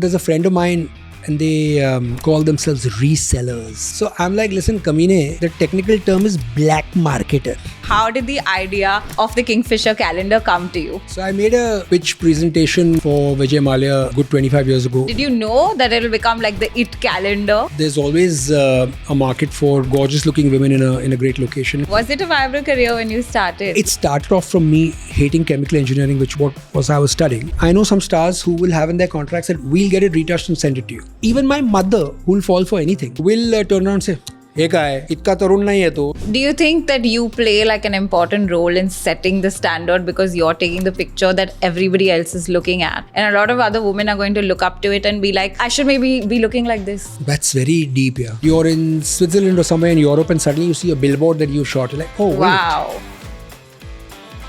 There's a friend of mine and they call themselves resellers. So I'm like, listen, Kamine, the technical term is black marketer. How did the idea of the Kingfisher Calendar come to you? So I made a pitch presentation for Vijay Mallya a good 25 years ago. Did you know that it will become like the IT calendar? There's always a market for gorgeous looking women in a great location. Was it a vibrant career when you started? It started off from me hating chemical engineering, which was I was studying. I know some stars who will have in their contracts that we'll get it retouched and send it to you. Even my mother, who will fall for anything, will turn around and say, "Hey guy, itka tarun nahi hai to." Do you think that you play like an important role in setting the standard because you're taking the picture that everybody else is looking at? And a lot of other women are going to look up to it and be like, I should maybe be looking like this. That's very deep, yeah. You're in Switzerland or somewhere in Europe and suddenly you see a billboard that you shot. You're like, oh, wow. wait.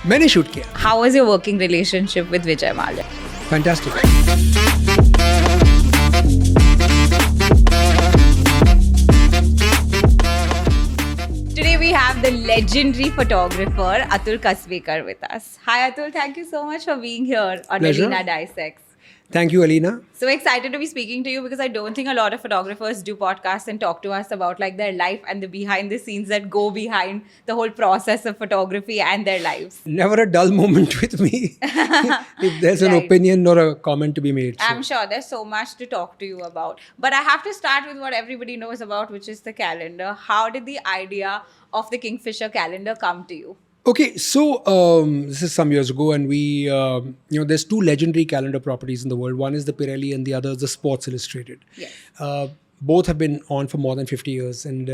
मैंने shoot किया. How was your working relationship with Vijay Mallya? Fantastic. Today we have the legendary photographer Atul Kasbekar with us. Hi Atul, thank you so much for being here on Pleasure. Aleena Dissects. Thank you, Aleena. So excited to be speaking to you because I don't think a lot of photographers do podcasts and talk to us about like their life and the behind the scenes that go behind the whole process of photography and their lives. Never a dull moment with me. If there's an opinion or a comment to be made. So. I'm sure there's so much to talk to you about. But I have to start with what everybody knows about, which is the calendar. How did the idea of the Kingfisher Calendar come to you? Okay, so this is some years ago, and we, there's two legendary calendar properties in the world. One is the Pirelli, and the other is the Sports Illustrated. Yes. Both have been on for more than 50 years, and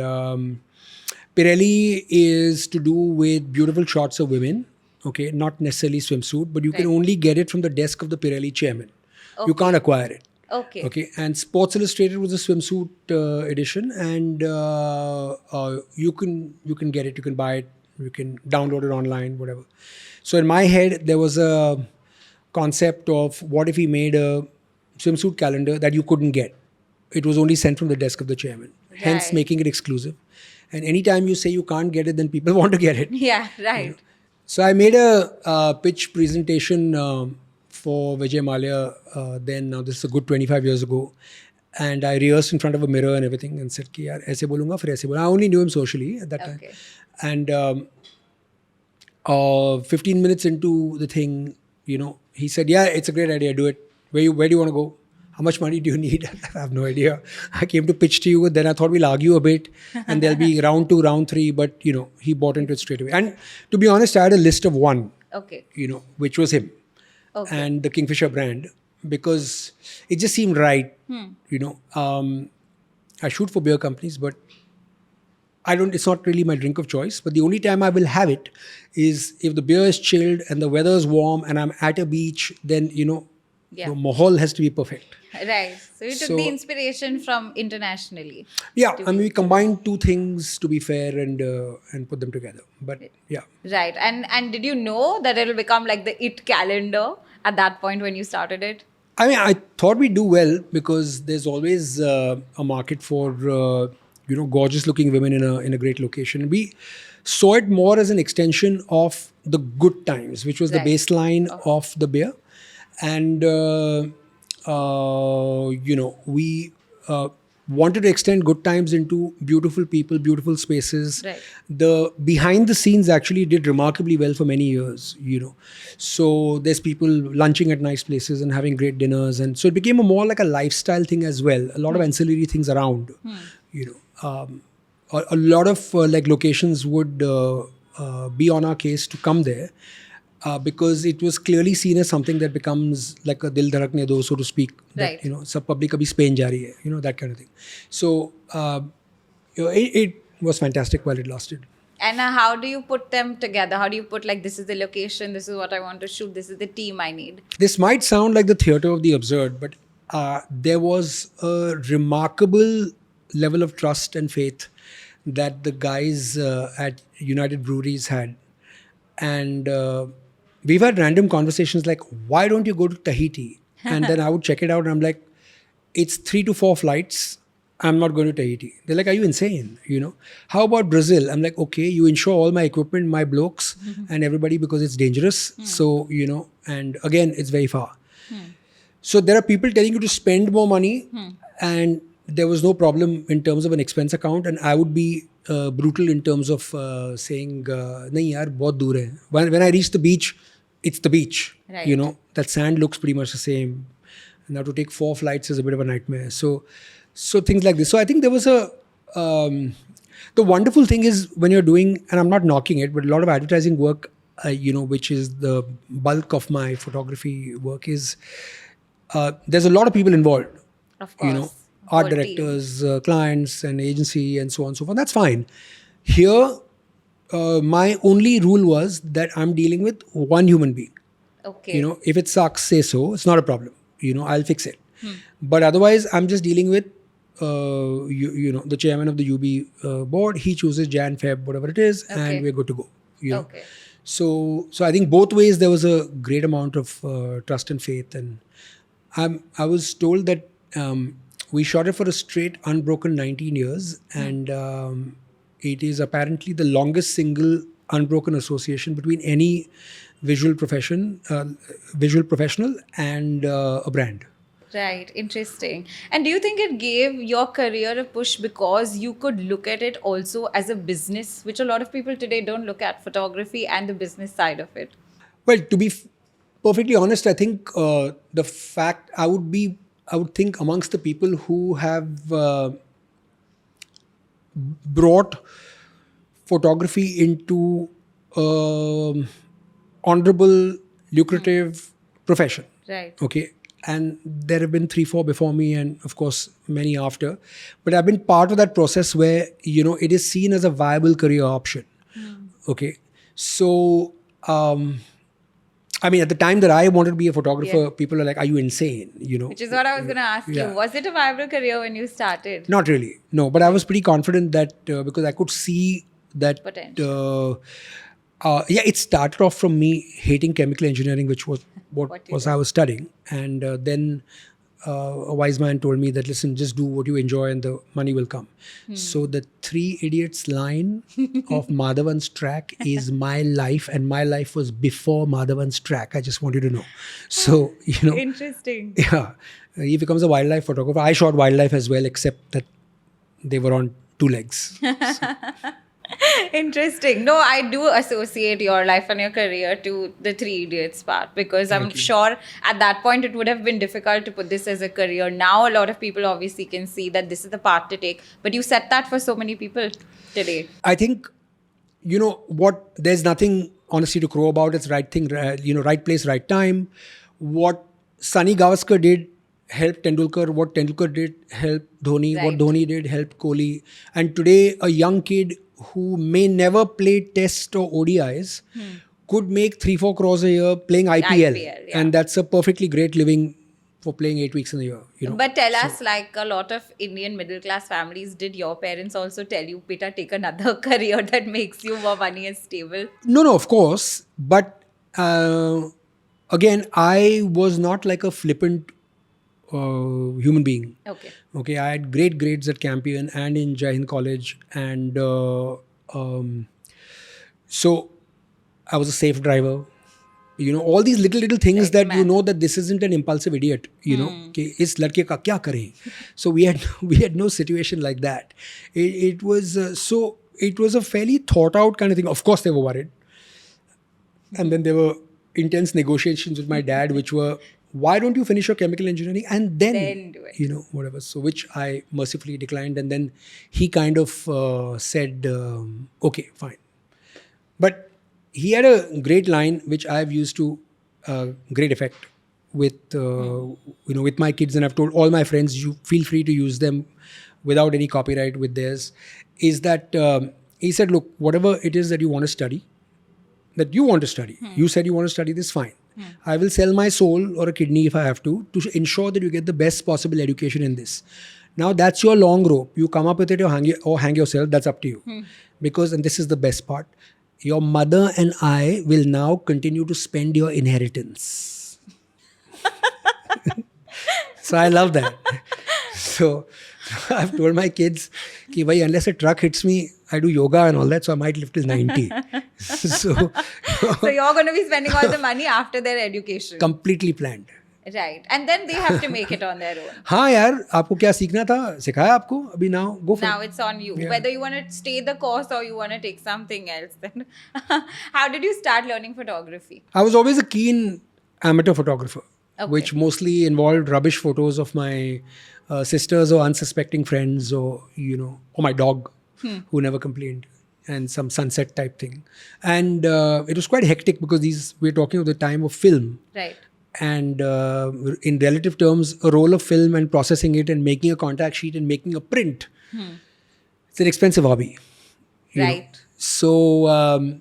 Pirelli is to do with beautiful shots of women. Okay, not necessarily swimsuit, but you can only get it from the desk of the Pirelli chairman. Okay. You can't acquire it. Okay. Okay, and Sports Illustrated was a swimsuit edition, and you can get it, you can buy it. You can download it online, whatever. So in my head, there was a concept of what if we made a swimsuit calendar that you couldn't get. It was only sent from the desk of the chairman, hence making it exclusive. And anytime you say you can't get it, then people want to get it. Yeah, right. You know? So I made a pitch presentation for Vijay Mallya then. Now this is a good 25 years ago. And I rehearsed in front of a mirror and everything and said, ki yaar, aise bolunga, fir aise bolunga. I only knew him socially at that time. And 15 minutes into the thing, he said, yeah, it's a great idea, do it. Where do you want to go? How much money do you need? I have no idea. I came to pitch to you, then I thought we'll argue a bit and there'll be round 2, round 3, but he bought into it straight away. And to be honest, I had a list of one, which was him and the Kingfisher brand, because it just seemed right. I shoot for beer companies, but it's not really my drink of choice, but the only time I will have it is if the beer is chilled and the weather is warm and I'm at a beach, then, the mahal has to be perfect. Right. So you took the inspiration from internationally. Yeah. I mean, we combined two things to be fair and put them together. But yeah. Right. And did you know that it will become like the IT calendar at that point when you started it? I mean, I thought we'd do well because there's always a market for... gorgeous looking women in a great location. We saw it more as an extension of the good times, which was the baseline of the beer. And, we wanted to extend good times into beautiful people, beautiful spaces. Right. The behind the scenes actually did remarkably well for many years, So there's people lunching at nice places and having great dinners. And so it became more like a lifestyle thing as well. A lot of ancillary things around, a lot of locations would be on our case to come there because it was clearly seen as something that becomes like a dil dharakne do, so to speak. Right. That, sab public abhi Spain ja rahi hai, that kind of thing. So it was fantastic while it lasted. And how do you put them together? How do you put this is the location, this is what I want to shoot, this is the team I need? This might sound like the theatre of the absurd, but there was a remarkable level of trust and faith that the guys at United Breweries had. And we've had random conversations like, why don't you go to Tahiti? And then I would check it out and I'm like, it's 3 to 4 flights. I'm not going to Tahiti. They're like, are you insane? How about Brazil? I'm like, okay, you insure all my equipment, my blokes and everybody because it's dangerous. So, and again, it's very far. So there are people telling you to spend more money, and there was no problem in terms of an expense account, and I would be brutal in terms of saying, "Nahi yaar, bahut dur hai." When I reach the beach, it's the beach. Right. You know, that sand looks pretty much the same. Now to take 4 flights is a bit of a nightmare. So things like this. So I think there was a the wonderful thing is when you're doing, and I'm not knocking it, but a lot of advertising work, which is the bulk of my photography work, is there's a lot of people involved. Of course. Art Whole team. directors, clients, and agency, and so on and so forth. That's fine. Here, my only rule was that I'm dealing with one human being. Okay. If it sucks, say so. It's not a problem. I'll fix it. But otherwise, I'm just dealing with, the chairman of the UB board. He chooses Jan, Feb, whatever it is, Okay. and we're good to go. Okay. So I think both ways there was a great amount of trust and faith. And I was told that we shot it for a straight unbroken 19 years, and it is apparently the longest single unbroken association between any visual professional and a brand. Right, interesting. And do you think it gave your career a push because you could look at it also as a business, which a lot of people today don't look at, photography and the business side of it? Well, to be perfectly honest, I think the fact I would think amongst the people who have brought photography into honorable, lucrative profession. Right. Okay. And there have been 3-4 before me, and of course many after. But I've been part of that process where, it is seen as a viable career option. Okay. So, at the time that I wanted to be a photographer, people are like, "Are you insane?" Which is what I was going to ask Yeah. you. Was it a viable career when you started? Not really. No, but I was pretty confident that because I could see that Potential. it started off from me hating chemical engineering, which was what What you was did. I was studying. And then a wise man told me that, listen, just do what you enjoy and the money will come. So the 3 Idiots line of Madhavan's track is my life, and my life was before Madhavan's track. I just want you to know. So, Interesting. yeah, he becomes a wildlife photographer. I shot wildlife as well, except that they were on 2 legs. Interesting. No, I do associate your life and your career to the 3 Idiots part, because I'm sure at that point it would have been difficult to put this as a career. Now a lot of people obviously can see that this is the path to take, but you set that for so many people today. I think, what, there's nothing honestly to crow about. It's right thing, right place, right time. What Sunny Gavaskar did helped Tendulkar. What Tendulkar did helped Dhoni. What Right. Dhoni did helped Kohli. And today, a young kid who may never play Test or ODIs could make 3-4 crores a year playing IPL. yeah. And that's a perfectly great living for playing 8 weeks in a year. But tell us, like a lot of Indian middle class families, did your parents also tell you, "Beta, take another career that makes you more money and stable"? No, of course. But again, I was not like a flippant human being. Okay, I had great grades at Campion and in Jai Hind College. And so I was a safe driver. All these little things that that this isn't an impulsive idiot, कि इस लड़के का क्या करें. So we had no situation like that. It was it was a fairly thought out kind of thing. Of course they were worried. And then there were intense negotiations with my dad, which were, why don't you finish your chemical engineering and then do it. Whatever. So which I mercifully declined. And then he kind of said, okay, fine. But he had a great line, which I've used to great effect with, with my kids. And I've told all my friends, you feel free to use them without any copyright with theirs, is that he said, look, whatever it is that you want to study, you said you want to study this, fine. I will sell my soul or a kidney if I have to ensure that you get the best possible education in this. Now that's your long rope. You come up with it or hang yourself. That's up to you. Because, and this is the best part, your mother and I will now continue to spend your inheritance. So I love that. So I've told my kids, unless a truck hits me, I do yoga and all that, so I might live till 90. So you're going to be spending all the money after their education. Completely planned. Right. And then they have to make it on their own. हाँ यार, आपको क्या सीखना था, सिखाया आपको, अभी now go for Now it. it's on you. Yeah. Whether you want to stay the course or you want to take something else. Then how did you start learning photography? I was always a keen amateur photographer, Okay. which mostly involved rubbish photos of my sisters or unsuspecting friends, or or my dog who never complained, and some sunset type thing. And it was quite hectic because we're talking of the time of film. Right. And in relative terms, a roll of film and processing it and making a contact sheet and making a print, it's an expensive hobby. you know. Right. So,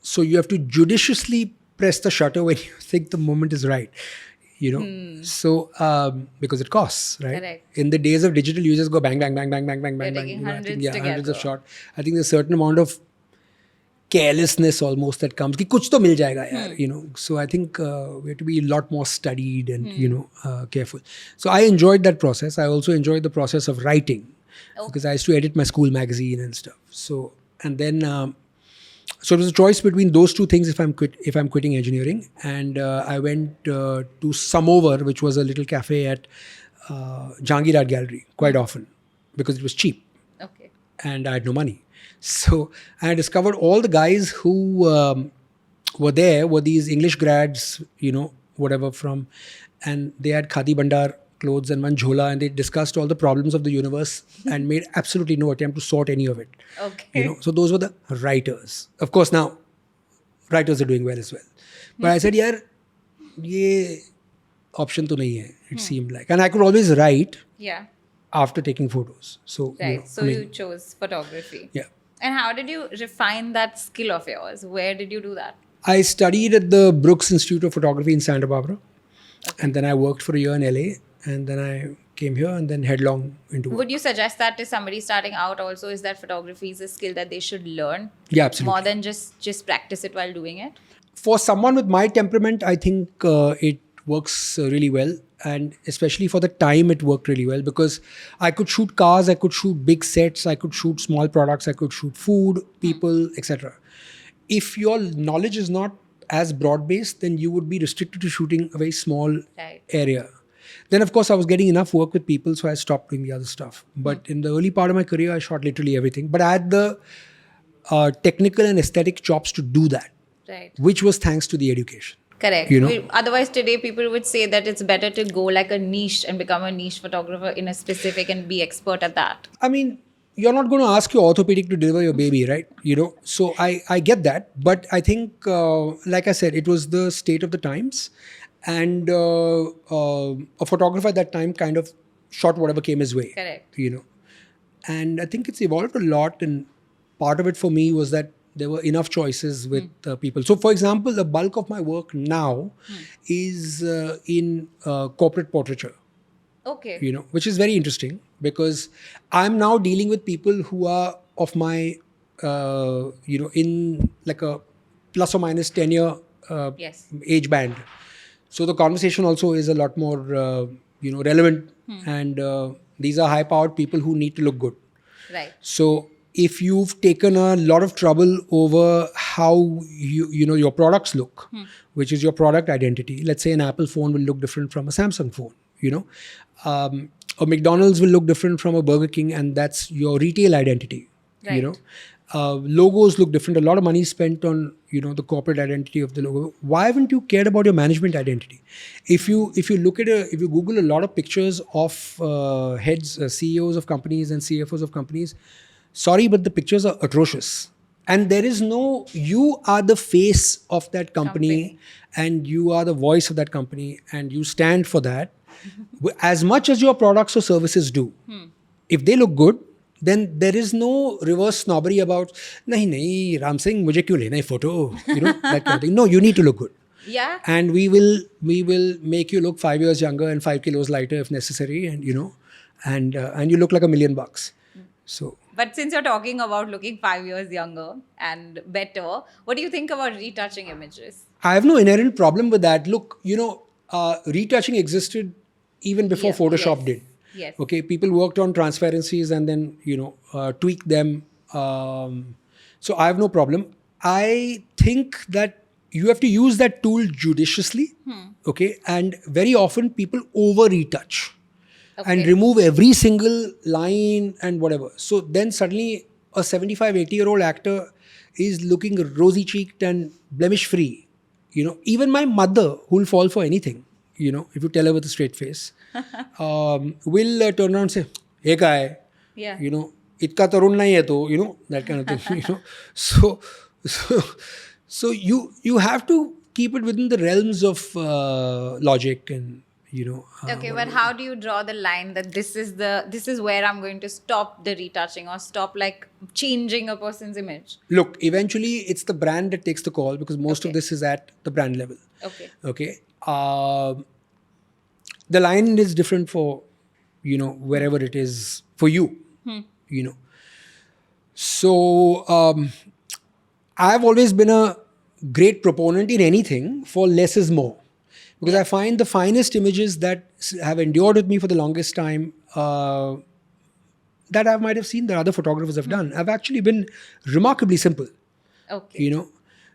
so you have to judiciously press the shutter when you think the moment is right. So because it costs, right? Correct. In the days of digital, you just go bang, bang, bang, bang, bang, bang, bang, bang. taking I think, hundreds hundreds of together. shots. I think there's a certain amount of carelessness almost that comes कि कुछ तो मिल जाएगा यार, so I think we have to be a lot more studied and careful. So I enjoyed that process. I also enjoyed the process of writing because I used to edit my school magazine and stuff. So and then so it was a choice between those two things if I'm quitting engineering, and I went to Samovar, which was a little cafe at Jahangir Art Gallery quite often because it was cheap Okay. and I had no money. So I discovered all the guys who were there were these English grads, whatever from, and they had Khadi Bandar clothes and one jhola, and they discussed all the problems of the universe and made absolutely no attempt to sort any of it. Okay. So those were the writers. Of course, now writers are doing well as well. But I said, yaar, ye option to nahi hai, it seemed like. And I could always write Yeah. after taking photos. So, Right. So you chose photography. Yeah. And how did you refine that skill of yours? Where did you do that? I studied at the Brooks Institute of Photography in Santa Barbara. And then I worked for a year in LA. And then I came here and then headlong into work. Would you suggest that to somebody starting out also, is that photography is a skill that they should learn Yeah, absolutely. more than just practice it while doing it? For someone with my temperament, I think it works really well. And especially for the time, it worked really well because I could shoot cars, I could shoot big sets, I could shoot small products, I could shoot food, people, etc. If your knowledge is not as broad-based, then you would be restricted to shooting a very small Right. area. Then, of course, I was getting enough work with people, so I stopped doing the other stuff. But in the early part of my career, I shot literally everything. But I had the technical and aesthetic chops to do that, Right. which was thanks to the education. Correct. You know? Otherwise, today people would say that it's better to go like a niche and become a niche photographer in a specific and be expert at that. I mean, you're not going to ask your orthopedic to deliver your baby, right? So I get that. But I think, like I said, it was the state of the times. And a photographer at that time kind of shot whatever came his way. Correct. And I think it's evolved a lot. And part of it for me was that there were enough choices with people. So, for example, the bulk of my work now is in corporate portraiture. Okay. Which is very interesting because I'm now dealing with people who are of my, in like a plus or minus 10-year Yes. age band. So the conversation also is a lot more, relevant. And these are high-powered people who need to look good. Right. So if you've taken a lot of trouble over how your products look, which is your product identity. Let's say an Apple phone will look different from a Samsung phone. A McDonald's will look different from a Burger King, and that's your retail identity. Right. Logos look different. A lot of money is spent on the corporate identity of the logo. Why haven't you cared about your management identity? If you Google a lot of pictures of heads, CEOs of companies and CFOs of companies, sorry, but the pictures are atrocious. And there is no, you are the face of that company and you are the voice of that company and you stand for that as much as your products or services do. If they look good, then there is no reverse snobbery about, nahi, Ram Singh, mujhe kyun lena hai photo? That kind of thing. No, you need to look good. Yeah. And we will make you look 5 years younger and 5 kilos lighter if necessary, and and you look like $1 million. So. But since you're talking about looking 5 years younger and better, what do you think about retouching images? I have no inherent problem with that. Look, retouching existed even before Photoshop did. Yes. Okay, people worked on transparencies and then, tweaked them. So I have no problem. I think that, you have to use that tool judiciously. Okay. And very often people over retouch and remove every single line and whatever. So then suddenly a 75, 80-year-old actor is looking rosy cheeked and blemish free. Even my mother, who'll fall for anything, if you tell her with a straight face, will turn around and say, hey guy, Yeah. itka tarun nahi hai to, that kind of thing. So you have to keep it within the realms of logic and Okay, but how do you draw the line that this is where I'm going to stop the retouching or stop like changing a person's image? Look, eventually it's the brand that takes the call because most of this is at the brand level. Okay. The line is different for wherever it is for you. So I've always been a great proponent in anything for less is more. Because I find the finest images that have endured with me for the longest time, that I might have seen that other photographers have done, have actually been remarkably simple. Okay.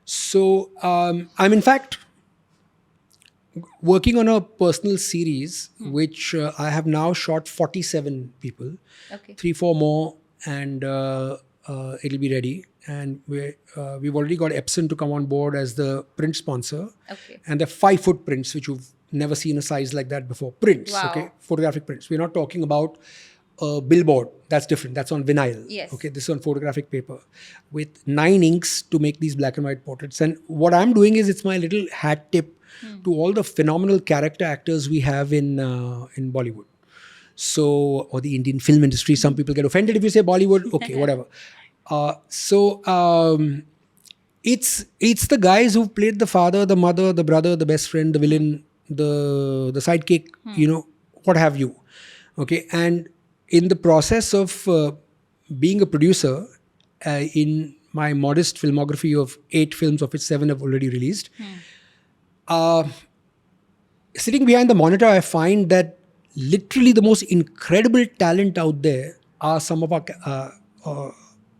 So I'm in fact working on a personal series, which I have now shot 47 people, Okay. 3-4 more, and it'll be ready. And we've already got Epson to come on board as the print sponsor. Okay. And they're 5-foot prints, which you've never seen a size like that before. Prints, Wow. okay? Photographic prints. We're not talking about a billboard. That's different. That's on vinyl. Yes. Okay, this is on photographic paper with 9 inks to make these black and white portraits. And what I'm doing is it's my little hat tip to all the phenomenal character actors we have in Bollywood. So, or the Indian film industry. Some people get offended if you say Bollywood. Okay, whatever. It's the guys who've played the father, the mother, the brother, the best friend, the villain, the sidekick, what have you. Okay, and in the process of being a producer, in my modest filmography of 8 films, of which 7 have already released, sitting behind the monitor, I find that literally the most incredible talent out there are some of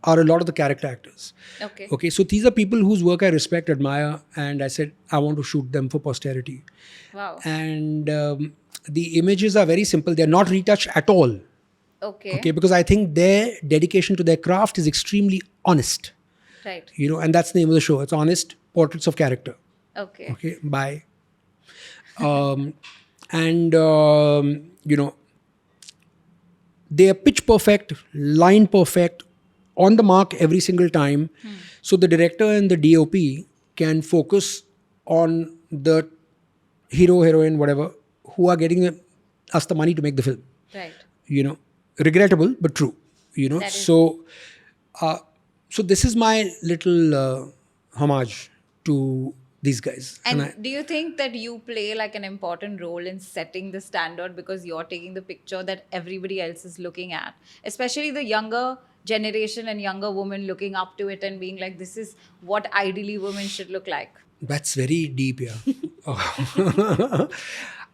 are a lot of the character actors. Okay, so these are people whose work I respect, admire, and I said I want to shoot them for posterity. Wow. And the images are very simple. They're not retouched at all. Okay, because I think their dedication to their craft is extremely honest. Right. And that's the name of the show. It's Honest Portraits of Character. Okay. Bye. And they are pitch perfect, line perfect, on the mark every single time. So the director and the DOP can focus on the hero, heroine, whatever, who are getting us the money to make the film. Right. Regrettable, but true. That is- So this is my little homage to these guys. And do you think that you play like an important role in setting the standard because you're taking the picture that everybody else is looking at, especially the younger generation and younger women looking up to it and being like, this is what ideally women should look like? That's very deep, yeah. But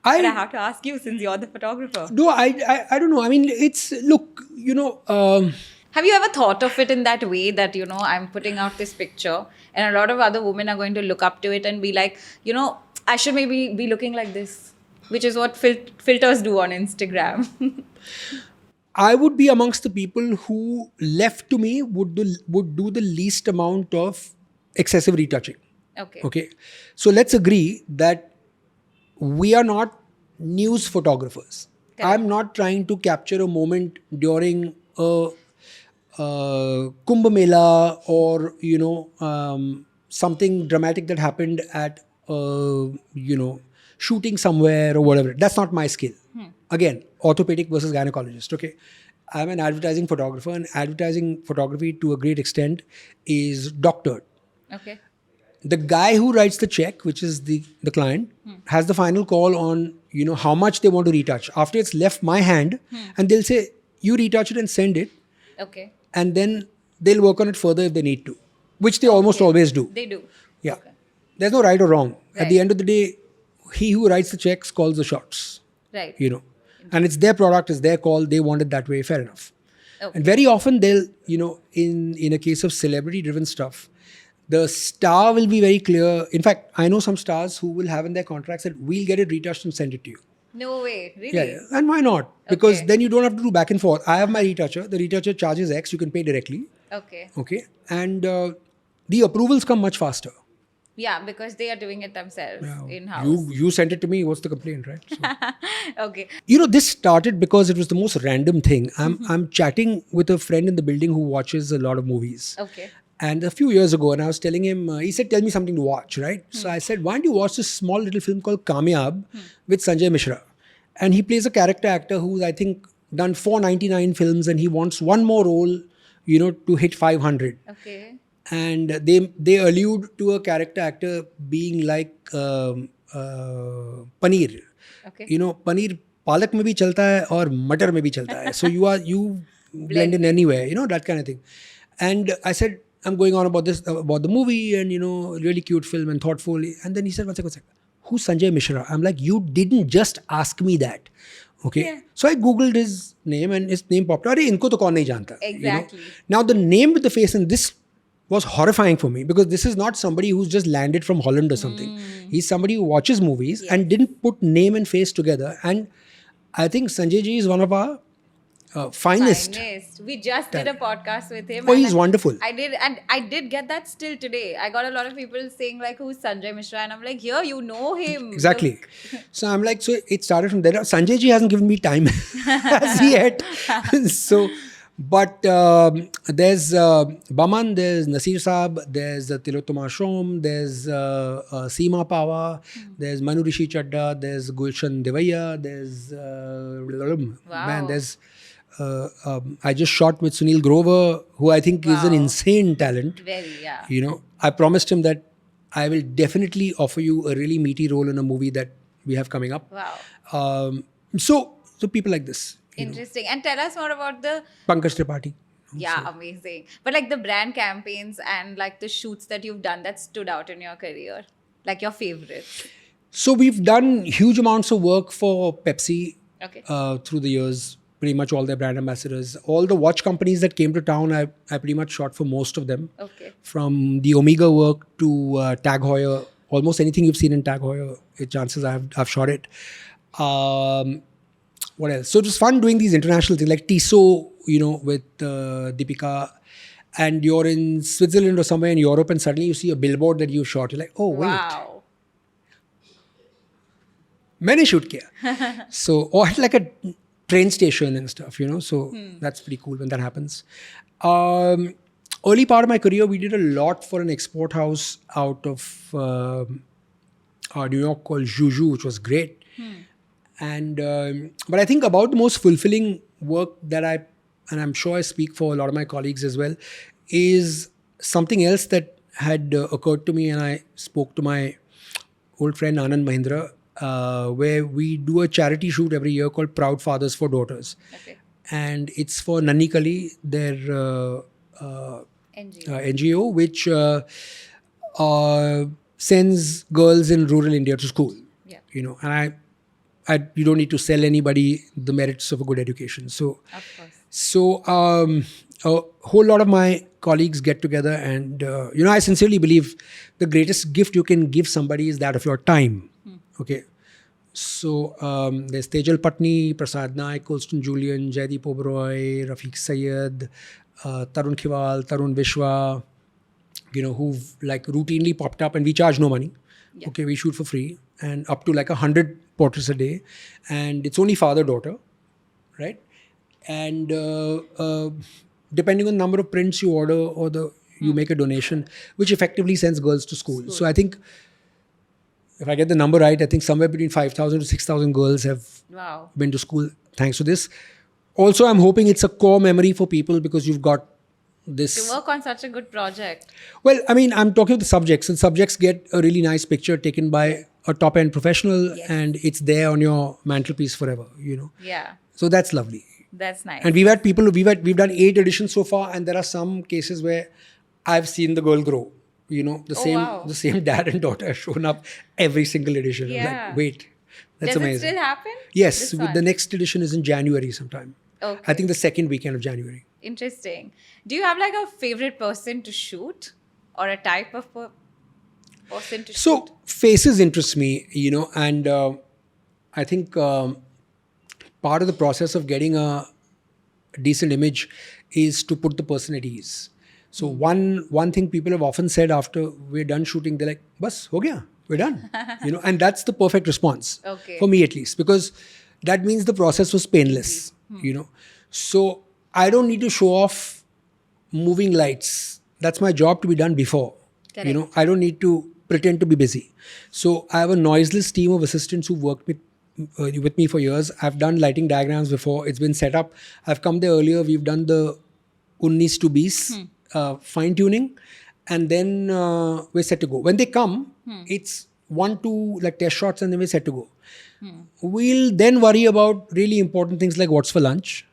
I have to ask you since you're the photographer. No, I don't know. I mean, it's, look, Have you ever thought of it in that way that, I'm putting out this picture and a lot of other women are going to look up to it and be like, I should maybe be looking like this, which is what filters do on Instagram. I would be amongst the people who, left to me, would do the least amount of excessive retouching. Okay. So let's agree that we are not news photographers. Correct. I'm not trying to capture a moment during a Kumbh Mela or something dramatic that happened at shooting somewhere or whatever. That's not my skill. Again, orthopedic versus gynecologist. Okay, I'm an advertising photographer, and advertising photography to a great extent is doctored. Okay. The guy who writes the check, which is the client, has the final call on how much they want to retouch. After it's left my hand, and they'll say, you retouch it and send it. Okay. And then they'll work on it further if they need to, which they almost always do. They do. Yeah. Okay. There's no right or wrong. Right. At the end of the day, he who writes the checks calls the shots. Right. And it's their product, it's their call. They want it that way. Fair enough. Okay. And very often they'll, in a case of celebrity-driven stuff, The star will be very clear. In fact, I know some stars who will have in their contracts that we'll get it retouched and send it to you. No way, really? Yeah. And why not? Because Okay. then you don't have to do back and forth. I have my retoucher. The retoucher charges X. You can pay directly. Okay. Okay. And the approvals come much faster. Yeah, because they are doing it themselves in-house. You sent it to me. What's the complaint, right? So, Okay. this started because it was the most random thing. I'm chatting with a friend in the building who watches a lot of movies. Okay. And a few years ago, and I was telling him, he said, tell me something to watch, right? So I said, why don't you watch this small little film called Kamyab with Sanjay Mishra? And he plays a character actor who's, I think, done 499 films, and he wants one more role, to hit 500. Okay. And they allude to a character actor being like paneer. Okay. Paneer palak mein bhi chalta hai aur matar mein bhi chalta hai. So you blend in anywhere, that kind of thing. And I said, I'm going on about the movie, and really cute film and thoughtful. And then he said, one second. Who's Sanjay Mishra? I'm like, you didn't just ask me that. Okay. Yeah. So I Googled his name, and his name popped out. Inko to kaun nahi janta. Exactly. Now the name with the face, and this was horrifying for me, because this is not somebody who's just landed from Holland or something. He's somebody who watches movies and didn't put name and face together. And I think Sanjay ji is one of our finest. We just did a podcast with him. Oh, and he's wonderful. I did, and I did get that still today. I got a lot of people saying like, "Who's Sanjay Mishra?" And I'm like, "Here, you know him." Exactly. Look. So I'm like, so it started from there. Sanjay ji hasn't given me time as yet. So, but there's Baman, there's Nasir Saab, there's Tilotoma Shom, there's Seema Pawa, there's Manu Rishi Chadda, there's Gulshan Devaya, there's man, there's I just shot with Sunil Grover, who I think is an insane talent. Very, yeah. I promised him that I will definitely offer you a really meaty role in a movie that we have coming up. Wow. So people like this. Interesting. And tell us more about the... Pankaj Tripathi. Yeah, amazing. But like the brand campaigns and like the shoots that you've done that stood out in your career, like your favorites. So we've done huge amounts of work for Pepsi through the years. Pretty much all their brand ambassadors. All the watch companies that came to town, I pretty much shot for most of them. Okay. From the Omega work to Tag Heuer, almost anything you've seen in Tag Heuer, chances I've shot it. What else? So it was fun doing these international things like Tissot, with Deepika, and you're in Switzerland or somewhere in Europe, and suddenly you see a billboard that you shot. You're like, oh wait. Wow. मैंने shoot किया. So, or like a train station and stuff, so that's pretty cool when that happens. Early part of my career, we did a lot for an export house out of New York called Juju, which was great. And but I think about the most fulfilling work that and I'm sure I speak for a lot of my colleagues as well, is something else that had occurred to me, and I spoke to my old friend Anand Mahindra, where we do a charity shoot every year called Proud Fathers for Daughters. Okay. And it's for Nannikali, their NGO, which sends girls in rural India to school. Yeah. And you don't need to sell anybody the merits of a good education. So, Of course. So a whole lot of my colleagues get together, and I sincerely believe the greatest gift you can give somebody is that of your time. Okay. So there's Tejal Patni, Prasad Naik, Colston Julian, Jaideep Oberoi, Rafiq Sayed, Tarun Khiwal, Tarun Vishwa, who've like routinely popped up, and we charge no money. Yeah. Okay, we shoot for free, and up to like 100 portraits a day, and it's only father-daughter, right? And depending on the number of prints you order or you make a donation, which effectively sends girls to school. So I think, if I get the number right, I think somewhere between 5,000 to 6,000 girls have been to school thanks to this. Also, I'm hoping it's a core memory for people, because you've got this... To work on such a good project. Well, I mean, I'm talking of the subjects, and subjects get a really nice picture taken by a top-end professional, and it's there on your mantelpiece forever, Yeah. So that's lovely. That's nice. And we've done 8 editions so far, and there are some cases where I've seen the girl grow. The same dad and daughter have shown up every single edition. Yeah. I'm like, wait, that's Does amazing. it still happen? Yes, the next edition is in January sometime. Okay. I think the second weekend of January. Interesting. Do you have like a favorite person to shoot? or a type of person to shoot? So faces interest me, and I think part of the process of getting a decent image is to put the person at ease. So one thing people have often said after we're done shooting, they're like, "Bas, ho gaya, we're done," and that's the perfect response Okay. for me at least, because that means the process was painless. So I don't need to show off moving lights. That's my job to be done before. Correct. I don't need to pretend to be busy. So I have a noiseless team of assistants who worked with me for years. I've done lighting diagrams before. It's been set up. I've come there earlier. We've done the 19 to 20 fine tuning, and then we're set to go. When they come, it's 1-2 like test shots, and then we're set to go. We'll then worry about really important things like what's for lunch.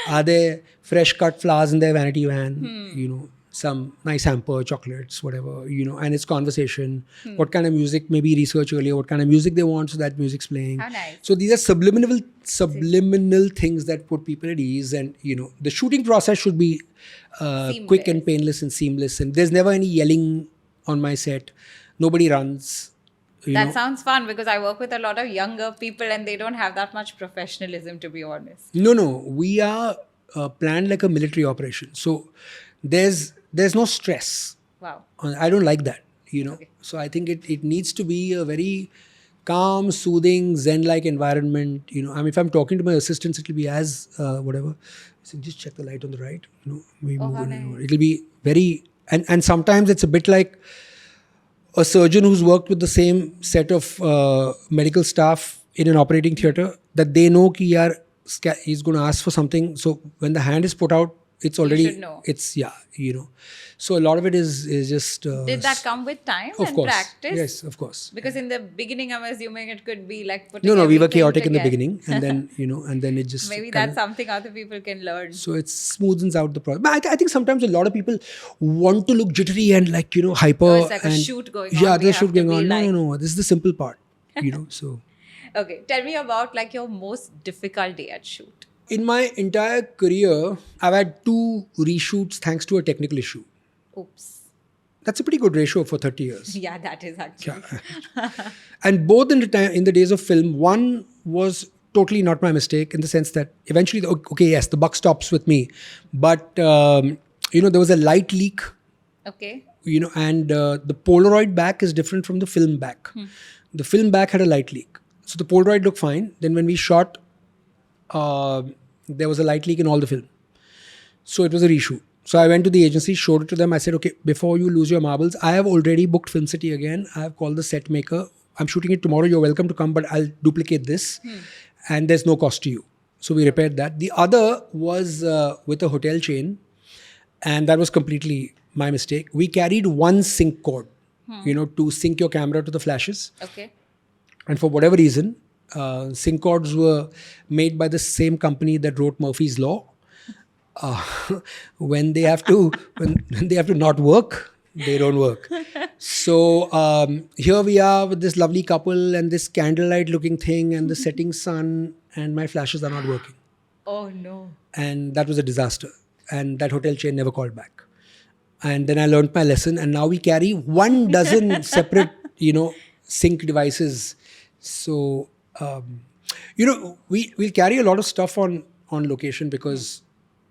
Are there fresh cut flowers in their vanity van? Some nice hamper, chocolates, whatever, and it's conversation. What kind of music, maybe research earlier, what kind of music they want, so that music's playing. How nice. So these are subliminal things that put people at ease, and the shooting process should be quick and painless and seamless, and there's never any yelling on my set. Nobody runs. That sounds fun, because I work with a lot of younger people and they don't have that much professionalism, to be honest. No, we are planned like a military operation. So there's no stress. Wow. I don't like that, Okay. So I think it needs to be a very calm, soothing, zen-like environment. If I'm talking to my assistants, it'll be as whatever. So just check the light on the right. We move in and over. It'll be very, and sometimes it's a bit like a surgeon who's worked with the same set of medical staff in an operating theatre, that they know ki yaar, he's going to ask for something. So when the hand is put out, it's already, you should know. It's, So a lot of it is just... Did that come with time of and course. practice? Yes, of course. Because in the beginning, I'm assuming it could be like putting No, we were everything chaotic in the together. beginning, and then, and then it just... Maybe kinda- that's something other people can learn. So it smoothens out the process. But I think sometimes a lot of people want to look jittery and hyper. Oh, it's like a and shoot going on. Yeah, We there's a have shoot to going be on. like- No. This is the simple part, so... Okay, tell me about like your most difficult day at shoot. In my entire career, I've had 2 reshoots thanks to a technical issue. Oops. That's a pretty good ratio for 30 years. Yeah, that is actually. And both in the days of film, one was totally not my mistake, in the sense that eventually, the buck stops with me. But, there was a light leak, Okay. and the Polaroid back is different from the film back. The film back had a light leak. So the Polaroid looked fine. Then when we shot, there was a light leak in all the film. So it was a reshoot. So I went to the agency, showed it to them. I said, okay, before you lose your marbles, I have already booked Film City again. I have called the set maker. I'm shooting it tomorrow. You're welcome to come, but I'll duplicate this. And there's no cost to you. So we repaired that. The other was with a hotel chain. And that was completely my mistake. We carried one sync cord, to sync your camera to the flashes. Okay. And for whatever reason, sync cords were made by the same company that wrote Murphy's Law. When they have to not work, they don't work. So here we are with this lovely couple and this candlelight looking thing and the setting sun, and my flashes are not working. Oh no. And that was a disaster. And that hotel chain never called back. And then I learned my lesson, and now we carry 12 separate, sync devices. So, we'll carry a lot of stuff on location, because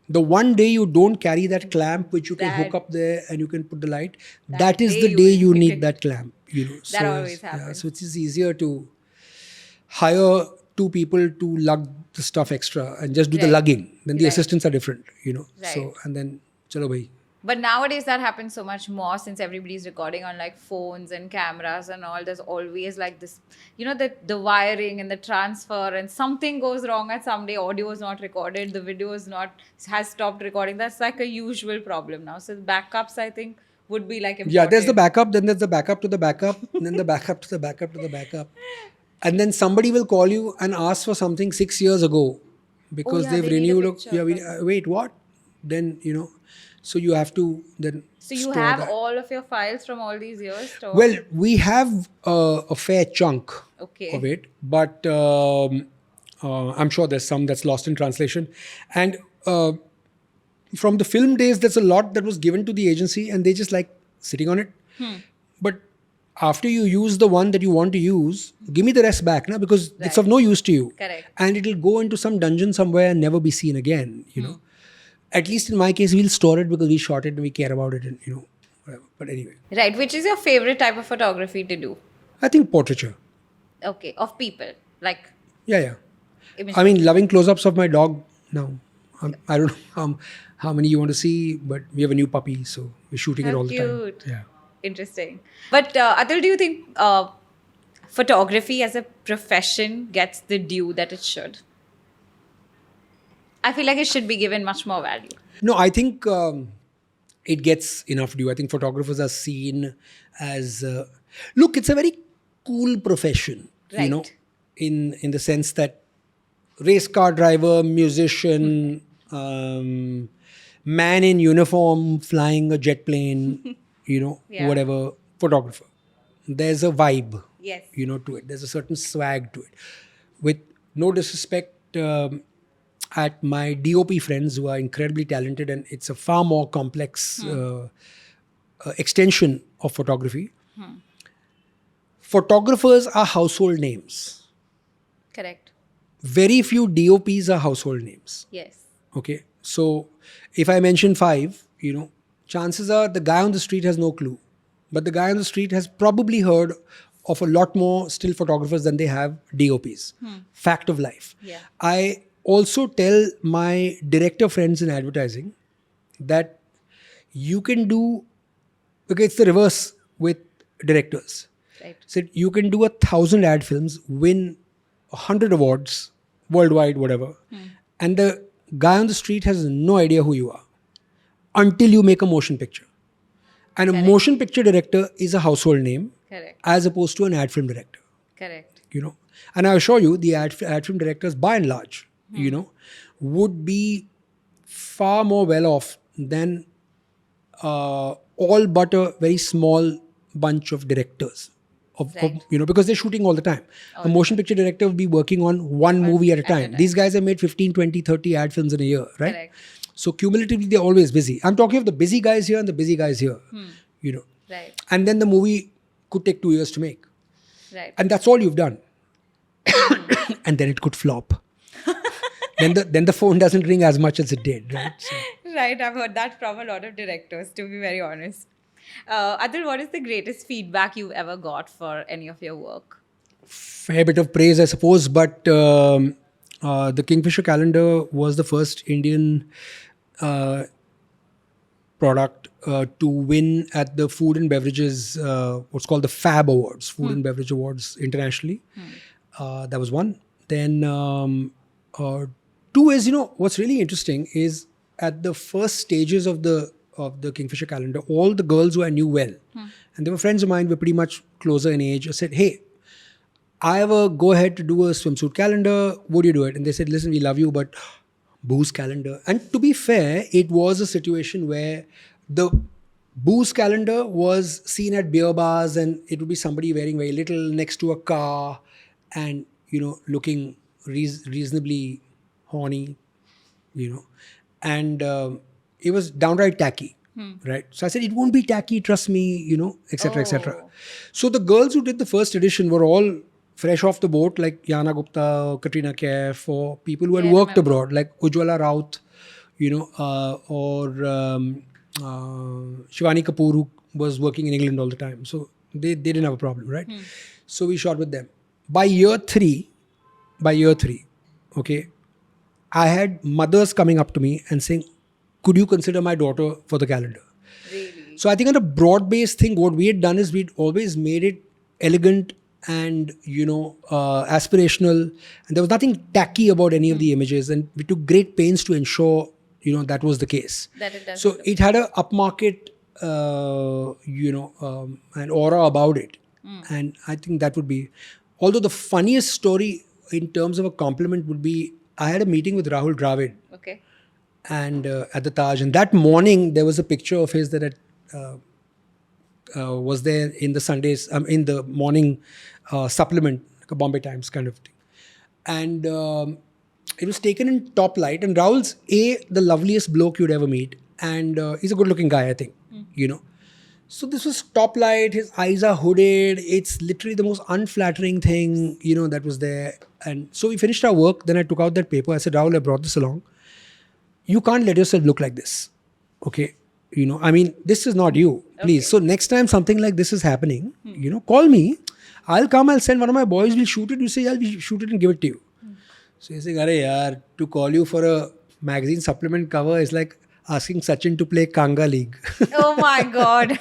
the one day you don't carry that clamp which you can hook up there and you can put the light, that is the day you need that clamp. That always happens. Yeah, so it's just easier to hire 2 people to lug the stuff extra and just do the lugging. Then the assistants are different, So, and then, chalo bhai. But nowadays that happens so much more, since everybody's recording on like phones and cameras and all. There's always like this, the wiring and the transfer, and something goes wrong at some day. Audio is not recorded, the video has stopped recording. That's like a usual problem now. So backups, I think, would be like important. Yeah, there's the backup, then there's the backup to the backup, and then the backup to the backup to the backup. And then somebody will call you and ask for something 6 years ago because they've they need a renewed. picture, Wait, what? Then, so you have to then So you store have that. all of your files from all these years stored? Well, we have a fair chunk Okay. of it, but I'm sure there's some that's lost in translation. And from the film days, there's a lot that was given to the agency and they just like sitting on it. But after you use the one that you want to use, give me the rest back, na? Because it's of no use to you. Correct. And it'll go into some dungeon somewhere and never be seen again, you know. At least in my case, we'll store it because we shot it and we care about it and, you know, whatever. But anyway, Right. Which is your favorite type of photography to do? I think portraiture. Okay. Of people. Like Yeah. image. I mean, loving close-ups of my dog now. I don't know how many you want to see, but we have a new puppy, so we're shooting it How all the time. cute. Yeah. Interesting. But Atul, do you think photography as a profession gets the due that it should? I feel like it should be given much more value. No, I think it gets enough due. I think photographers are seen as look. It's a very cool profession, you know, in the sense that race car driver, musician, man in uniform flying a jet plane, you know, whatever, photographer. There's a vibe, Yes. you know, to it. There's a certain swag to it. With no disrespect at my DOP friends who are incredibly talented, and it's a far more complex extension of photography. Photographers are household names. Correct. Very few DOPs are household names. Yes. Okay. So if I mention 5, you know, chances are the guy on the street has no clue. But the guy on the street has probably heard of a lot more still photographers than they have DOPs. Fact of life. Yeah. I also tell my director friends in advertising that you can do, okay, it's the reverse with directors. Right. So you can do 1,000 ad films, win 100 awards worldwide, whatever, and the guy on the street has no idea who you are until you make a motion picture. And a motion picture director is a household name Correct. as opposed to an ad film director, Correct. you know. And I assure you, the ad film directors, by and large, you know, would be far more well off than all but a very small bunch of directors. Of, you know, because they're shooting all the time. A motion picture director will be working on one movie at a time. These guys have made 15, 20, 30 ad films in a year, right? Correct. So cumulatively, they're always busy. I'm talking of the busy guys here and the busy guys here, you know. Right. And then the movie could take 2 years to make. Right. And that's all you've done. And then it could flop. then the phone doesn't ring as much as it did, right? So, Right. I've heard that from a lot of directors, to be very honest. Atul, what is the greatest feedback you've ever got for any of your work? fair bit of praise, I suppose, but the Kingfisher Calendar was the first Indian product to win at the Food and Beverages, what's called the FAB Awards, Food and Beverage Awards internationally. That was one. Then 2 is, you know, what's really interesting is at the first stages of the Kingfisher Calendar, all the girls who I knew well, and they were friends of mine, were pretty much closer in age, I said, hey, I have a go ahead to do a swimsuit calendar. Would you do it? And they said, listen, we love you, but booze calendar. And to be fair, it was a situation where the booze calendar was seen at beer bars and it would be somebody wearing very little next to a car and, you know, looking reasonably horny, you know. And it was downright tacky. Right. So I said, it won't be tacky, trust me, you know, etc., etc. So the girls who did the first edition were all fresh off the boat, like Yana Gupta, Katrina Kaif, or people who had worked abroad, like Ujjwala Raut, you know, or Shivani Kapoor, who was working in England all the time. So they didn't have a problem, right? So we shot with them. By year three, okay, I had mothers coming up to me and saying, could you consider my daughter for the calendar? Really? So I think on a broad-based thing, what we had done is we'd always made it elegant and, you know, aspirational. And there was nothing tacky about any of the images. And we took great pains to ensure, you know, that was the case. That it doesn't So look- it had a upmarket, you know, an aura about it. And I think that would be, although the funniest story in terms of a compliment would be, I had a meeting with Rahul Dravid. Okay. And at the Taj, and that morning there was a picture of his that had, was there in the Sundays, in the morning supplement, like a Bombay Times kind of thing. And It was taken in top light, and Rahul's the loveliest bloke you'd ever meet, and he's a good-looking guy, I think. You know, so this was top light. His eyes are hooded. It's literally the most unflattering thing, that was there. And so we finished our work. Then I took out that paper. I said, Rahul, I brought this along. You can't let yourself look like this. Okay. This is not you. Please. Okay. So next time something like this is happening, call me. I'll come. I'll send one of my boys. We'll shoot it. You say, yeah, we'll shoot it and give it to you. So he's saying, Arey yaar, to call you for a magazine supplement cover is like asking Sachin to play Kanga League. Oh my God.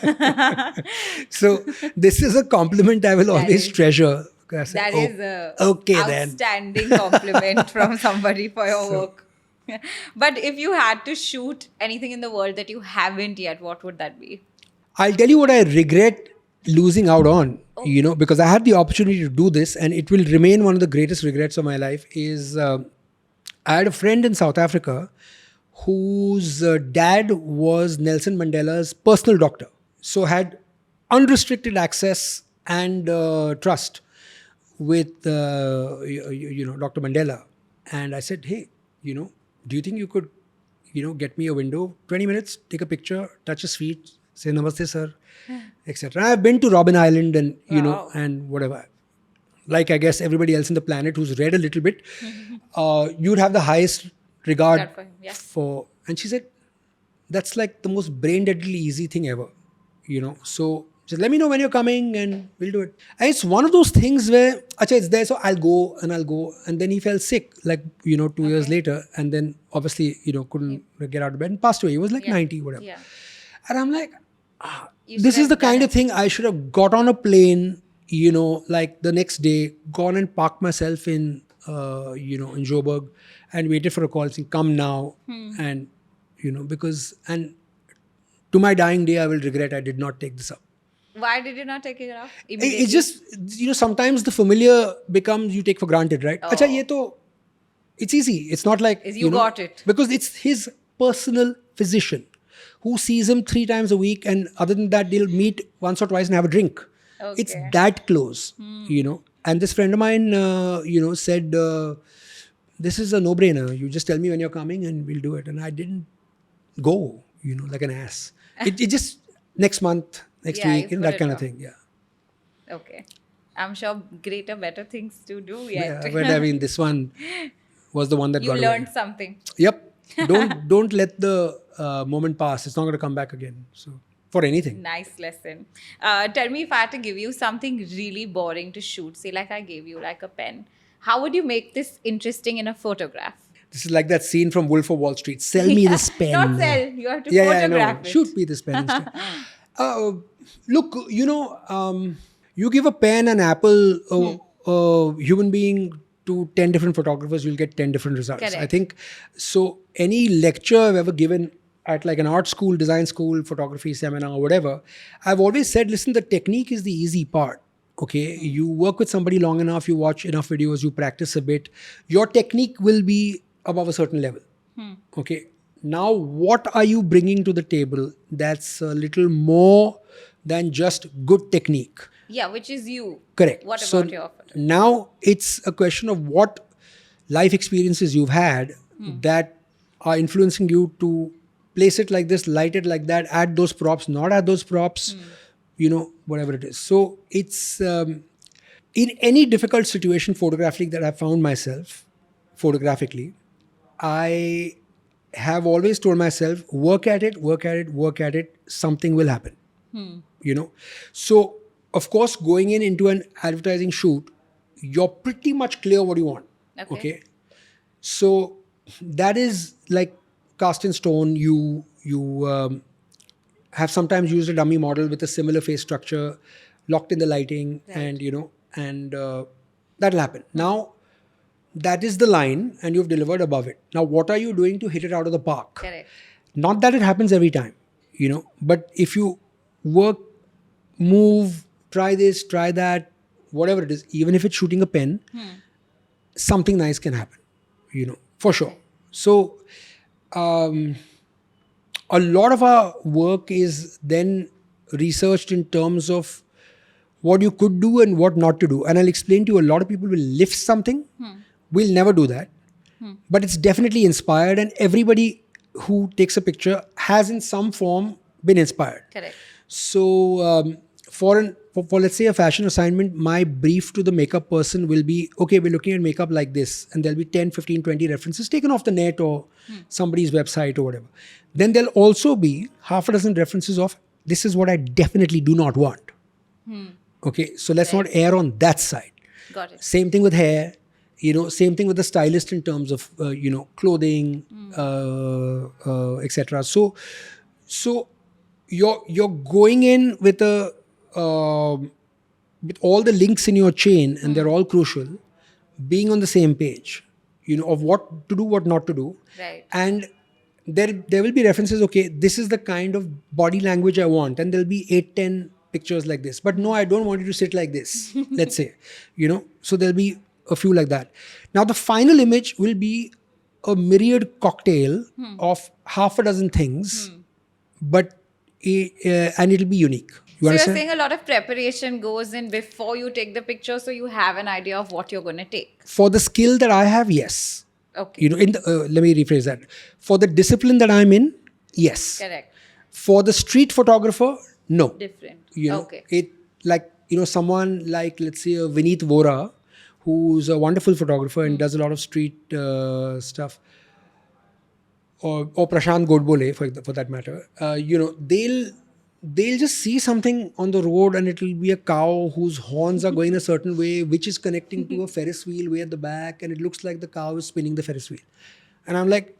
So this is a compliment I will always treasure. That is a outstanding compliment from somebody for your work. But if you had to shoot anything in the world that you haven't yet, what would that be? I'll tell you what I regret losing out on, because I had the opportunity to do this, and it will remain one of the greatest regrets of my life, is I had a friend in South Africa whose dad was Nelson Mandela's personal doctor. So had unrestricted access and trust with, Dr. Mandela. And I said, hey, do you think you could, get me a window, 20 minutes, take a picture, touch his feet, say namaste, sir, etc. I've been to Robben Island and, and whatever. Like I guess everybody else on the planet who's read a little bit, you'd have the highest regard for. And she said, that's like the most brain deadly easy thing ever, So just let me know when you're coming and we'll do it. And it's one of those things where, it's there, so I'll go. And then he fell sick, 2 years later. And then obviously, couldn't get out of bed and passed away. He was like 90, whatever. Yeah. And I'm like, this is the kind of thing I should have got on a plane, like the next day, gone and parked myself in, in Joburg and waited for a call saying, come now. And, because, and to my dying day, I will regret I did not take this up. Why did you not take it up immediately? It's just, sometimes the familiar becomes you take for granted, right? It's easy. It's not like... You got it. Because it's his personal physician who sees him 3 times a week, and other than that, they'll meet once or twice and have a drink. Okay. It's that close, And this friend of mine, said, this is a no-brainer. You just tell me when you're coming and we'll do it. And I didn't go, like an ass. It just, next month... next week, that kind of thing. Yeah. Okay. I'm sure greater, better things to do yet. Yeah, but this one was the one that you learned something. Yep. Don't let the moment pass. It's not going to come back again. So for anything. Nice lesson. Tell me, if I had to give you something really boring to shoot, say like I gave you like a pen, how would you make this interesting in a photograph? This is like that scene from Wolf of Wall Street. Sell me this pen. Not sell. You have to photograph it. Shoot me this pen instead. Look, you give a pen, an apple, a human being to 10 different photographers, you'll get 10 different results. Correct. I think, so any lecture I've ever given at like an art school, design school, photography seminar, or whatever, I've always said, listen, the technique is the easy part. Okay, you work with somebody long enough, you watch enough videos, you practice a bit, your technique will be above a certain level. Okay. Now, what are you bringing to the table that's a little more than just good technique? Yeah, which is you. Correct. What about your photo? Now, it's a question of what life experiences you've had that are influencing you to place it like this, light it like that, add those props, not add those props, whatever it is. So, it's in any difficult situation photographically that I've found myself, photographically, I have always told myself, work at it, something will happen. So, of course, going into an advertising shoot, you're pretty much clear what you want. Okay. So, that is like cast in stone. You have sometimes used a dummy model with a similar face structure, locked in the lighting, and, that'll happen. Now, that is the line and you've delivered above it. Now, what are you doing to hit it out of the park? Correct. Not that it happens every time, but if you work, move, try this, try that, whatever it is, even if it's shooting a pen, something nice can happen, for sure. So, a lot of our work is then researched in terms of what you could do and what not to do. And I'll explain to you, a lot of people will lift something. We'll never do that. but it's definitely inspired, and everybody who takes a picture has in some form been inspired. Correct. So for let's say a fashion assignment, my brief to the makeup person will be, okay, we're looking at makeup like this, and there'll be 10, 15, 20 references taken off the net or somebody's website or whatever. Then there'll also be half a dozen references of, this is what I definitely do not want. Okay, so let's not err on that side. Got it. Same thing with hair, same thing with the stylist in terms of, clothing, etc. So you're going in with with all the links in your chain, and they're all crucial, being on the same page, of what to do, what not to do. Right. And there will be references, okay, this is the kind of body language I want, and there'll be 8-10 pictures like this, but no, I don't want you to sit like this, let's say, so there'll be a few like that. Now the final image will be a myriad cocktail of half a dozen things, but and it'll be unique. You So understand? you're saying a lot of preparation goes in before you take the picture, so you have an idea of what you're going to take. For the skill that I have, yes. Okay. Let me rephrase that. For the discipline that I'm in, yes. Correct. For the street photographer, no. Different. Okay. Someone like, let's say, Vineet Vora, who's a wonderful photographer and does a lot of street stuff, or Prashant Godbole, for that matter, they'll just see something on the road, and it'll be a cow whose horns are going a certain way, which is connecting to a Ferris wheel way at the back, and it looks like the cow is spinning the Ferris wheel. And I'm like,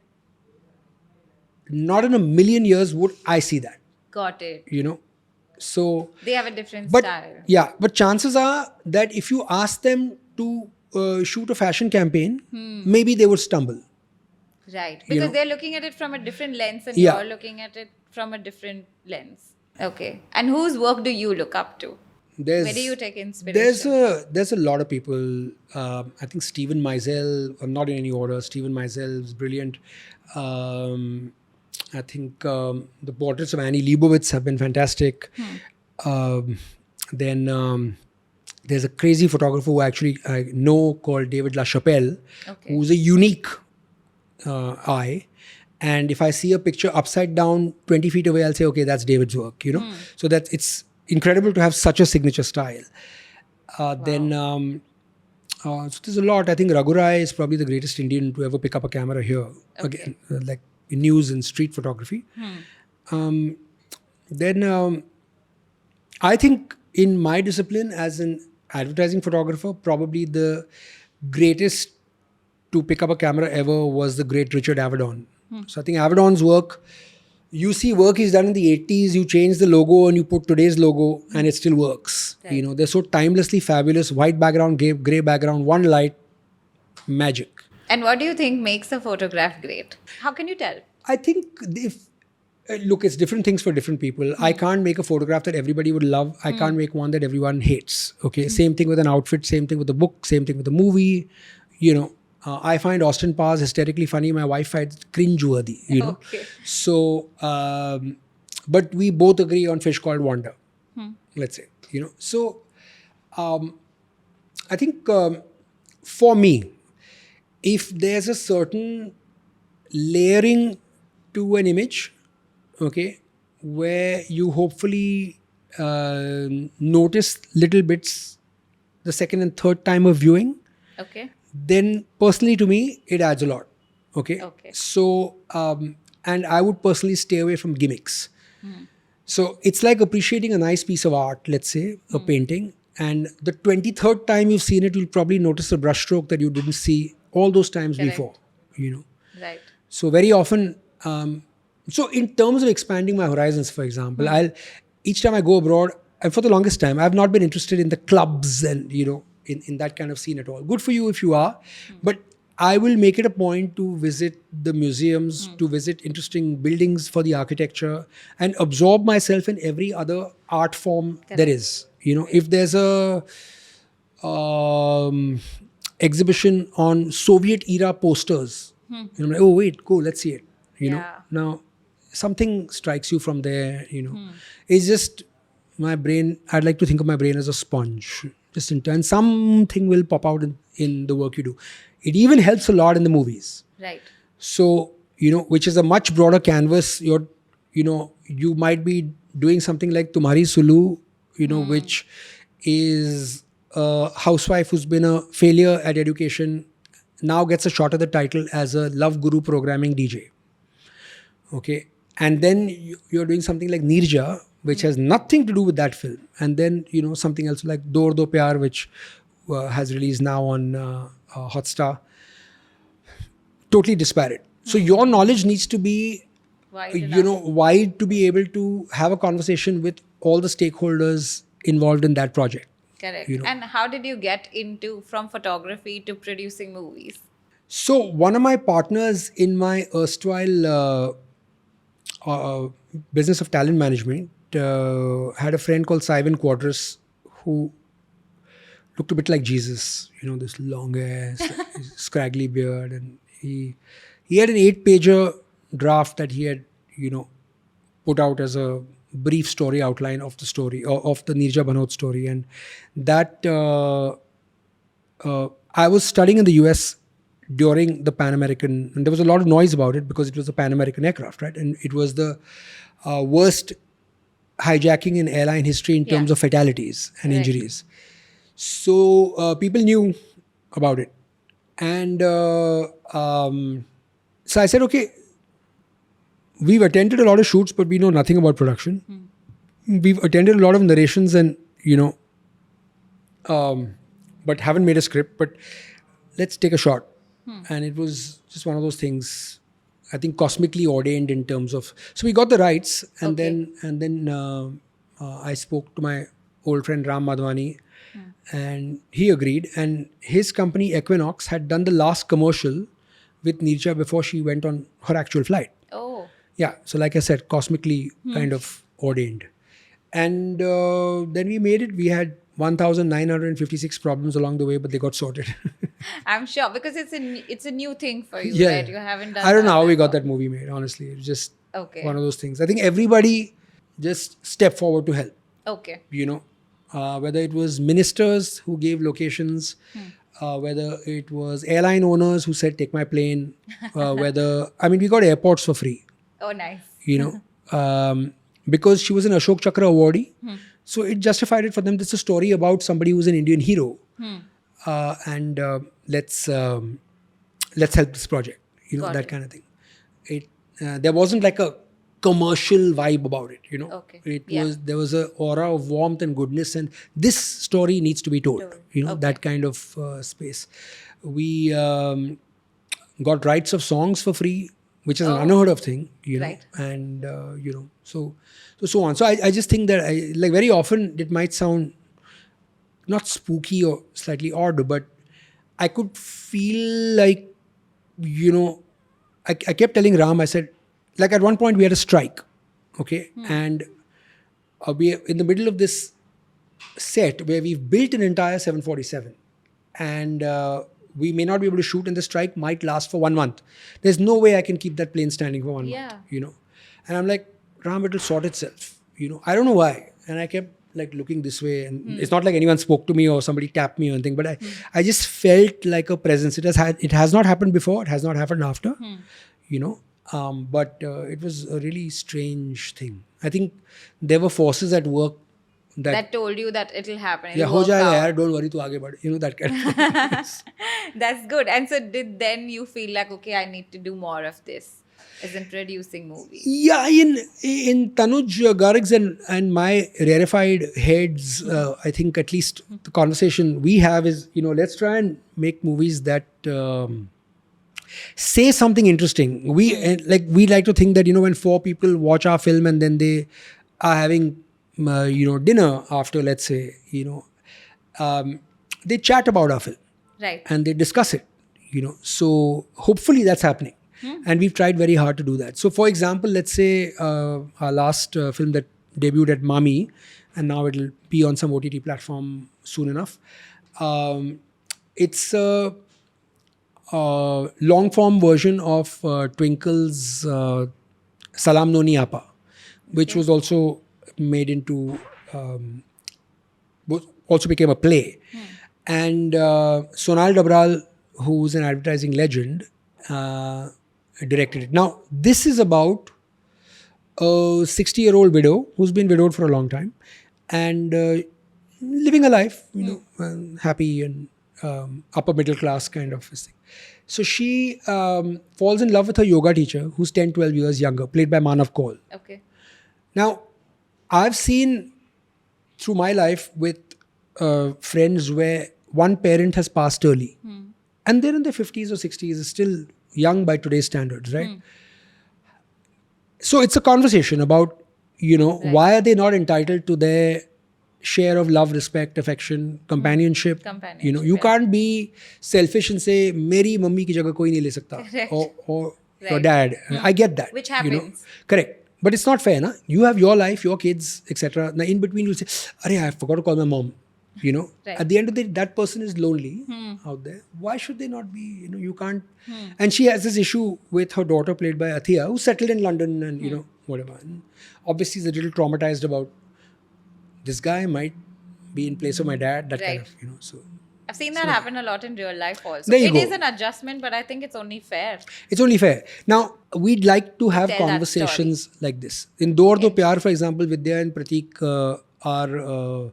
not in a million years would I see that. Got it. So They have a different but style. yeah, but chances are that if you ask them to shoot a fashion campaign, maybe they would stumble. Right. Because they're looking at it from a different lens, and Yeah. you're looking at it from a different lens. Okay. And whose work do you look up to? Where do you take inspiration? There's a lot of people. I think Stephen Meisel, not in any order. Stephen Meisel is brilliant. I think the portraits of Annie Leibovitz have been fantastic. Then there's a crazy photographer who actually I know called David LaChapelle, who's a unique eye. And if I see a picture upside down 20 feet away, I'll say, okay, that's David's work, So that it's incredible to have such a signature style. Then so there's a lot. I think Raghu Rai is probably the greatest Indian to ever pick up a camera here. Again, like in news and street photography. Then I think in my discipline as an advertising photographer, probably the greatest to pick up a camera ever was the great Richard Avedon. So I think Avedon's work, you see work he's done in the 80s, you change the logo and you put today's logo and it still works. Right. They're so timelessly fabulous. White background, gray background, one light, magic. And what do you think makes a photograph great? How can you tell? I think look, it's different things for different people. I can't make a photograph that everybody would love. I can't make one that everyone hates. Okay, same thing with an outfit, same thing with a book, same thing with a movie. I find Austin Powers hysterically funny. My wife finds it cringeworthy. Okay. So, but we both agree on Fish Called Wanda. Let's say, So, I think for me, if there's a certain layering to an image, okay, where you hopefully notice little bits the second and third time of viewing, Okay. then personally to me, it adds a lot. Okay. So, and I would personally stay away from gimmicks. So it's like appreciating a nice piece of art, let's say, a painting. And the 23rd time you've seen it, you'll probably notice a brushstroke that you didn't see all those times before, Right. So very often, so in terms of expanding my horizons, for example, each time I go abroad, and for the longest time, I've not been interested in the clubs and, in that kind of scene at all. Good for you if you are, but I will make it a point to visit the museums, to visit interesting buildings for the architecture, and absorb myself in every other art form there is. If there's a exhibition on Soviet era posters, I'm like, oh wait, go, let's see it. Now something strikes you from there. It's just my brain. I'd like to think of my brain as a sponge. just in turn, something will pop out in the work you do. It even helps a lot in the movies. Right. So, which is a much broader canvas. You might be doing something like Tumhari Sulu, which is a housewife who's been a failure at education, now gets a shot at the title as a Love Guru programming DJ. Okay. And then you're doing something like Nirja, which has nothing to do with that film. And then, something else like Dor Do Pyar, which has released now on Hotstar. Totally disparate. So your knowledge needs to be, wide to be able to have a conversation with all the stakeholders involved in that project. Correct. And how did you get from photography to producing movies? So one of my partners in my erstwhile business of talent management had a friend called Simon Quadras who looked a bit like Jesus, this long hair, scraggly beard, and he had an 8-pager draft that he had, put out as a brief story outline of the story, of the Nirja Bhanot story. And that I was studying in the US during the Pan American, and there was a lot of noise about it because it was a Pan American aircraft, right? And it was the worst hijacking in airline history in terms of fatalities and injuries. So people knew about it. And so I said, okay, we've attended a lot of shoots, but we know nothing about production. We've attended a lot of narrations and, but haven't made a script, but let's take a shot. And it was just one of those things, I think cosmically ordained in terms of, so we got the rights and then I spoke to my old friend Ram Madhwani and he agreed, and his company Equinox had done the last commercial with Nirja before she went on her actual flight. Oh. Yeah. So like I said, cosmically kind of ordained. And then we made it. We had 1,956 problems along the way, but they got sorted. I'm sure because it's a new thing for you, right? You haven't done. I don't know how we got that movie made. Honestly, it's just one of those things. I think everybody just stepped forward to help. Okay. Whether it was ministers who gave locations, whether it was airline owners who said, take my plane, we got airports for free. Oh, nice. Because she was an Ashok Chakra awardee. So it justified it for them. This is a story about somebody who's an Indian hero. And let's help this project, that kind of thing. There wasn't like a commercial vibe about it, Okay. There was a aura of warmth and goodness, and this story needs to be told, that kind of space. We got rights of songs for free, which is an unheard of thing, right. And so on. So I just think that like very often it might sound not spooky or slightly odd, but I could feel like, I kept telling Ram, I said, like at one point we had a strike, okay? And we are in the middle of this set where we've built an entire 747 and we may not be able to shoot, and the strike might last for 1 month. There's no way I can keep that plane standing for 1 month, And I'm like, Ram, it will sort itself, I don't know why. And I kept like looking this way, and it's not like anyone spoke to me or somebody tapped me or anything, but I just felt like a presence. It has not happened before. It has not happened after, but it was a really strange thing. I think there were forces at work that told you that it'll happen. Yeah, ho jayega yaar, don't worry, tu aage badh. That kind of thing. That's good. And so did then you feel like, okay, I need to do more of this, as in producing movies? Yeah, in Tanuj Garg's and my rarefied heads, I think at least the conversation we have is, let's try and make movies that say something interesting. We like to think that, when 4 people watch our film and then they are having dinner after, let's say, they chat about our film, right? And they discuss it, So hopefully that's happening, and we've tried very hard to do that. So, for example, let's say our last film that debuted at Mami, and now it'll be on some OTT platform soon enough. It's a long form version of Twinkle's Salam Noni Apa, which was also made into also became a play. And Sonal Dabral, who's an advertising legend, directed it. Now, this is about a 60-year-old widow who's been widowed for a long time and living a life, happy and upper middle class kind of thing. So she falls in love with her yoga teacher who's 10, 12 years younger, played by Manav Kaul. Okay. Now, I've seen through my life with friends where one parent has passed early and they're in their 50s or 60s, still young by today's standards, right? So it's a conversation about, why are they not entitled to their share of love, respect, affection, companionship? You can't be selfish and say, "Meri mummy ki jagah koi nahi le sakta," or your dad. I get that. Which happens. Correct. But it's not fair, na? You have your life, your kids, etc. Now, in between, you say, "Arey, I forgot to call my mom." At the end of the day, that person is lonely out there. Why should they not be? You can't. And she has this issue with her daughter, played by Athiya, who's settled in London and whatever. And obviously, is a little traumatized about this guy might be in place of my dad. That kind of So I've seen that happen a lot in real life also. There you It go. is an adjustment, but I think it's only fair. It's only fair. Now, we'd like to have Tell that conversations like this. In Door Do Pyar, for example, Vidya and Pratik are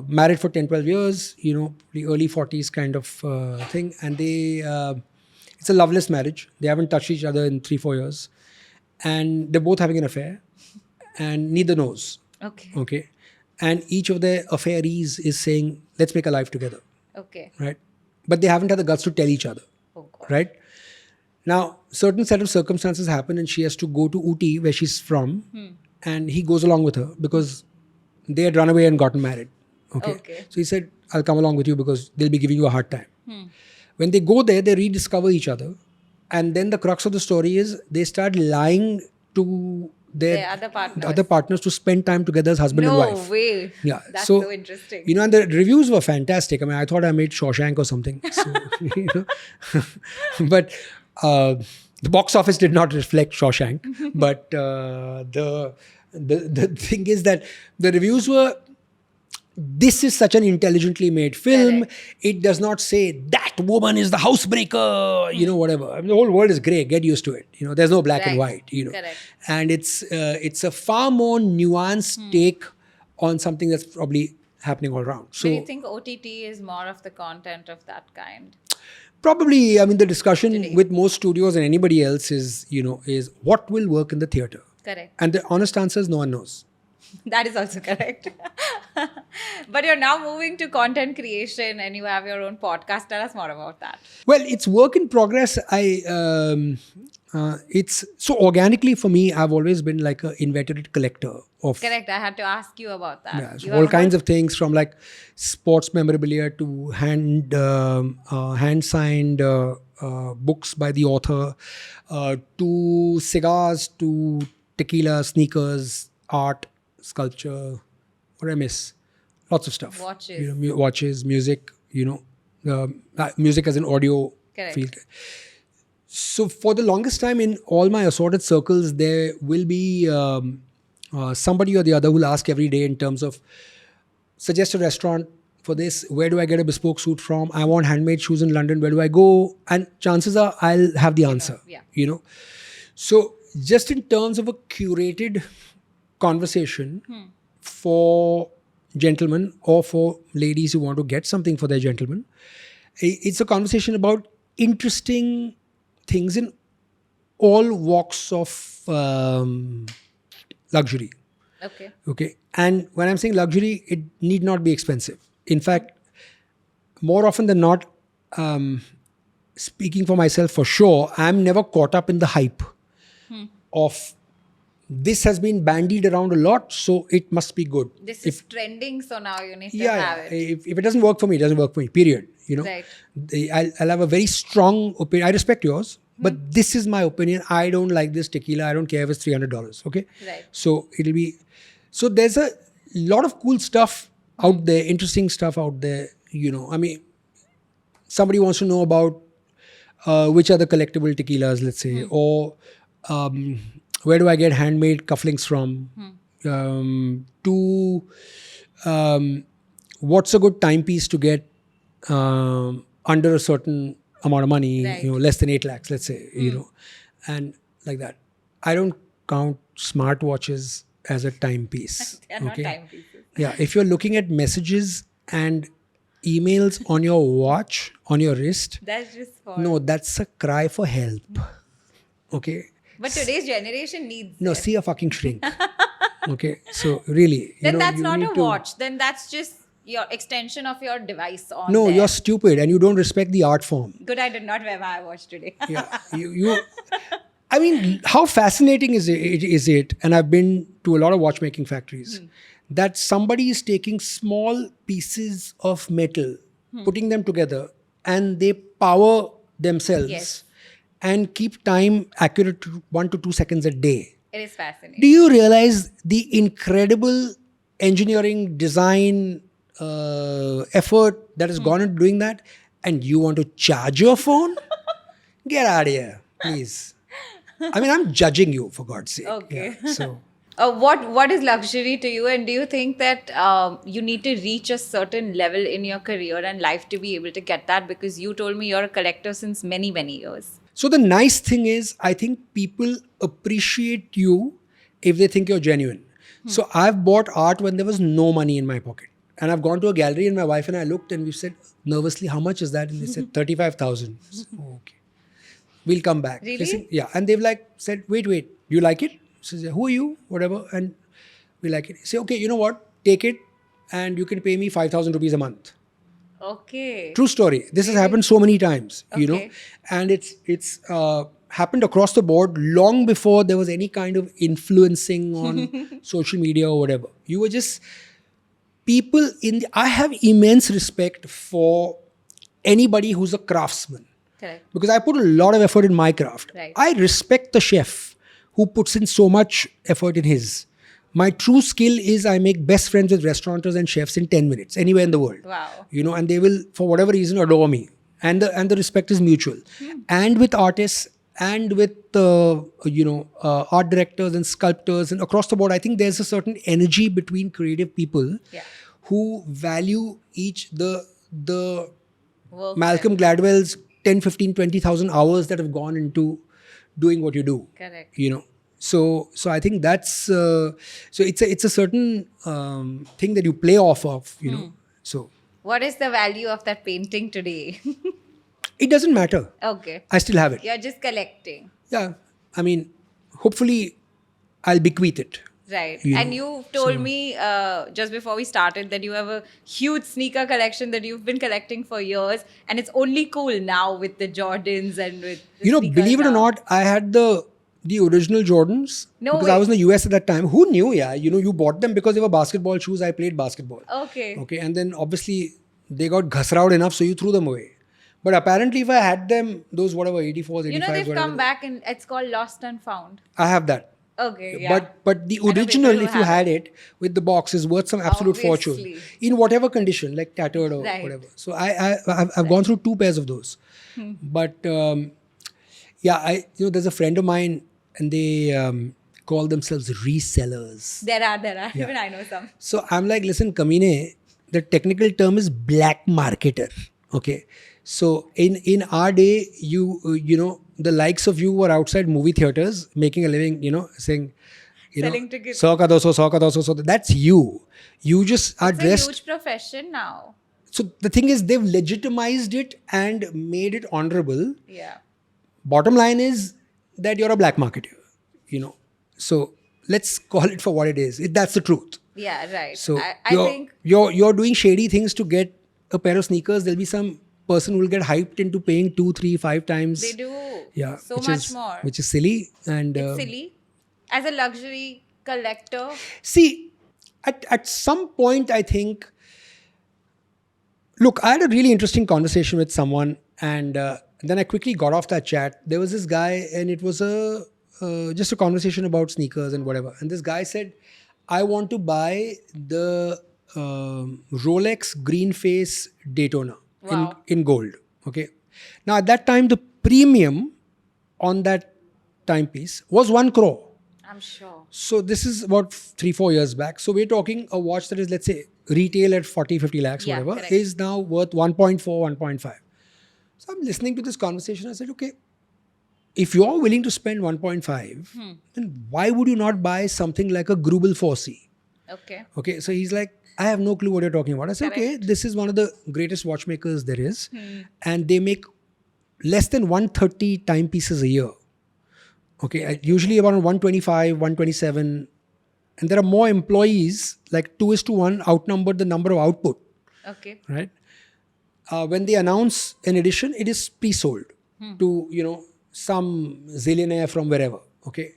married for 10, 12 years, the early 40s kind of thing. And they, it's a loveless marriage. They haven't touched each other in 3, 4 years. And they're both having an affair. And neither knows. Okay. And each of their affairees is saying, let's make a life together. Okay. Right. But they haven't had the guts to tell each other. Oh, God. Right. Now, certain set of circumstances happen and she has to go to Ooty, where she's from. And he goes along with her because they had run away and gotten married. Okay. So he said, I'll come along with you because they'll be giving you a hard time. When they go there, they rediscover each other. And then the crux of the story is they start lying to their other partners to spend time together as husband and wife. No way. Yeah. That's so interesting. And the reviews were fantastic. I mean, I thought I made Shawshank or something. So, But the box office did not reflect Shawshank. But the thing is that the reviews were, this is such an intelligently made film. Correct. It does not say that woman is the housebreaker, whatever. I mean, the whole world is grey. Get used to it. There's no black and white, Correct. And it's a far more nuanced take on something that's probably happening all around. So Do you think OTT is more of the content of that kind? probably, I mean, the discussion with most studios and anybody else is what will work in the theatre. Correct. And the honest answer is no one knows. That is also correct. But you're now moving to content creation and you have your own podcast. Tell us more about that. Well, it's work in progress. It's so organically for me, I've always been like an inveterate collector of Correct. I had to ask you about that. Yeah, so all kinds of things, from like sports memorabilia to hand signed books by the author, to cigars, to tequila, sneakers, art, sculpture. What did I miss? Lots of stuff. Watches. Watches, music. Music as an audio Correct. field. So for the longest time, in all my assorted circles, there will be somebody or the other who'll ask every day in terms of, suggest a restaurant for this. Where do I get a bespoke suit from? I want handmade shoes in London. Where do I go? And chances are I'll have the answer. Yeah. So just in terms of a curated conversation for gentlemen or for ladies who want to get something for their gentlemen, it's a conversation about interesting things in all walks of luxury. Okay. And when I'm saying luxury, it need not be expensive. In fact, more often than not, speaking for myself for sure, I'm never caught up in the hype of this has been bandied around a lot, so it must be good. This is trending, so now you need to have it. If it doesn't work for me, it doesn't work for me, period. Right. I'll have a very strong opinion. I respect yours, but this is my opinion. I don't like this tequila. I don't care if it's $300. Okay. Right. So there's a lot of cool stuff out there, interesting stuff out there. I mean, somebody wants to know about which are the collectible tequilas, let's say, or where do I get handmade cufflinks from? To what's a good timepiece to get under a certain amount of money, Right. less than 8 lakhs, let's say, and like that. I don't count smartwatches as a timepiece. They are not timepieces. Yeah, if you're looking at messages and emails on your watch, on your wrist, That's just for. no, that's a cry for help. Okay. But today's generation needs. No, it. see a fucking shrink. Okay, so really, Then that's you not need a to- watch. Then that's just your extension of your device on. No, there. you're stupid and you don't respect the art form. Good, I did not wear my watch today. Yeah, you. I mean, how fascinating is it? And I've been to a lot of watchmaking factories. That somebody is taking small pieces of metal, putting them together, and they power themselves Yes. and keep time accurate to 1 to 2 seconds a day. It is fascinating. Do you realize the incredible engineering, design, effort that has gone into doing that? And you want to charge your phone? Get out of here, please. I mean, I'm judging you, for God's sake. Okay. Yeah, so, What is luxury to you, and do you think that you need to reach a certain level in your career and life to be able to get that? Because you told me you're a collector since many, many years. so the nice thing is, I think people appreciate you if they think you're genuine. So I've bought art when there was no money in my pocket. And I've gone to a gallery and my wife and I looked and we said nervously, how much is that? And they said 35,000. Oh, okay. We'll come back. Really? Listen, yeah. And they've said, wait, do you like it? Says, who are you? Whatever. And we like it. Say, okay, you know what? Take it and you can pay me 5,000 rupees a month. Okay. True story. This has happened so many times, Okay. and it's happened across the board long before there was any kind of influencing on social media or whatever. You were just people I have immense respect for anybody who's a craftsman. Correct. Because I put a lot of effort in my craft. Right. I respect the chef who puts in so much effort in his. My true skill is I make best friends with restaurateurs and chefs in 10 minutes, anywhere in the world. Wow. And they will, for whatever reason, adore me. And the respect is mutual. And with artists and with, art directors and sculptors and across the board, I think there's a certain energy between creative people who value the Work Malcolm Gladwell's 10, 15, 20,000 hours that have gone into doing what you do. Correct. So I think that's so it's a certain thing that you play off of. So What is the value of that painting today? it doesn't matter. Okay. I still have it. You're just collecting. Yeah. I mean, hopefully, I'll bequeath it. Right. You And know, you told me just before we started that you have a huge sneaker collection that you've been collecting for years. And it's only cool now with the Jordans and with the sneakers Believe it or now. not, I had the original Jordans No because way. I was in the US at that time. Who knew? Yeah, you bought them because they were basketball shoes. I played basketball. Okay. Okay, and then obviously they got ghasraud enough, so you threw them away. But apparently, if I had them, those whatever 84s, 85s, You know, they've whatever, come back and it's called Lost and Found. I have that. Okay. Yeah. But the I know original, people who if you have had it with the box, is worth some absolute fortune Obviously. in whatever condition, like tattered or Right. whatever. So I've gone through 2 pairs of those. But there's a friend of mine, and they call themselves resellers. There are. Even I know some. So I'm like, listen, Kamine, the technical term is black marketer. Okay. So in our day, the likes of you were outside movie theaters making a living, saying, Selling tickets. 100 ka 200, 100 ka 200. So that's you. You just are It's a dressed. huge profession now. So the thing is, they've legitimized it and made it honorable. Yeah. Bottom line is that you're a black marketer, So let's call it for what it is. That's the truth. Yeah, right. So I think you're doing shady things to get a pair of sneakers. There'll be some person who will get hyped into paying 2, 3, 5 times. they do Yeah, so which much is, more. which is silly. And It's silly. As a luxury collector, see, at some point, I think. Look, I had a really interesting conversation with someone, and then I quickly got off that chat. There was this guy, and it was just a conversation about sneakers and whatever. And this guy said, I want to buy the Rolex green face Daytona Wow. in gold. Okay. Now, at that time, the premium on that timepiece was 1 crore. I'm sure. So this is about 3-4 years back. So we're talking a watch that is, let's say, retail at 40, 50 lakhs, Yeah, whatever, correct. is now worth 1.4, 1.5. So I'm listening to this conversation. I said, okay, if you're willing to spend 1.5, then why would you not buy something like a Grubel 4C? Okay. Okay, so he's like, I have no clue what you're talking about. I said, okay, Correct. this is one of the greatest watchmakers there is. And they make less than 130 timepieces a year. Okay, usually about 125, 127. And there are more employees, like 2:1, outnumber the number of output, Okay. right? When they announce an edition, it is pre-sold to, some zillionaire from wherever. Okay.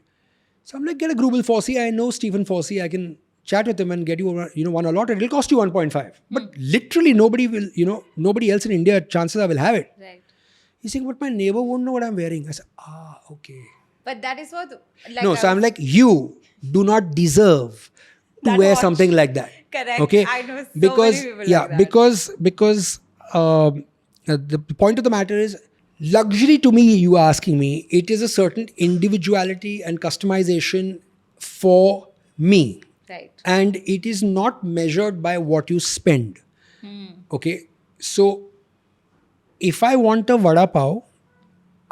So I'm like, get a Grubel 4C. I know Stephen 4C. I can chat with him and get one allotted. It'll cost you 1.5. But literally nobody will, nobody else in India, chances are, will have it. Right. He's saying, but my neighbor won't know what I'm wearing. I said, okay. But that is what, like, No, so I'm like, you do not deserve to That wear watch. something like that. Correct. Okay. I know so because many people yeah, like that. because the point of the matter is, luxury to me, you are asking me, it is a certain individuality and customization for me. Right. And it is not measured by what you spend. Okay. So if I want a vada pav,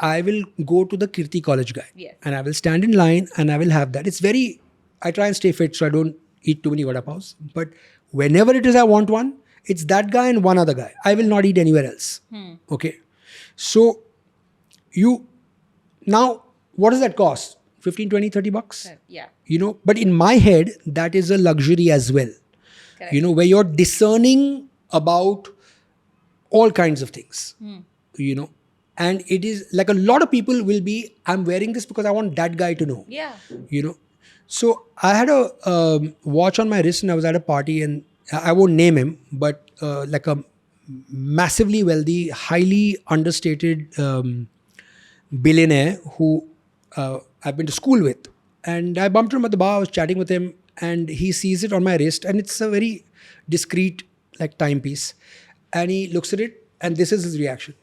I will go to the Kirti College guy. Yes. And I will stand in line and I will have that. I try and stay fit so I don't eat too many vada pavs. But whenever it is I want one, it's that guy and one other guy. I will not eat anywhere else. Okay. So now what does that cost? 15, 20, 30 bucks? Yeah. But in my head, that is a luxury as well. Correct. Where you're discerning about all kinds of things. And it is like a lot of people will be, I'm wearing this because I want that guy to know. Yeah. So I had a watch on my wrist and I was at a party, and I won't name him, but like a massively wealthy, highly understated billionaire who I've been to school with. And I bumped him at the bar, I was chatting with him, and he sees it on my wrist, and it's a very discreet like timepiece. And he looks at it, and this is his reaction.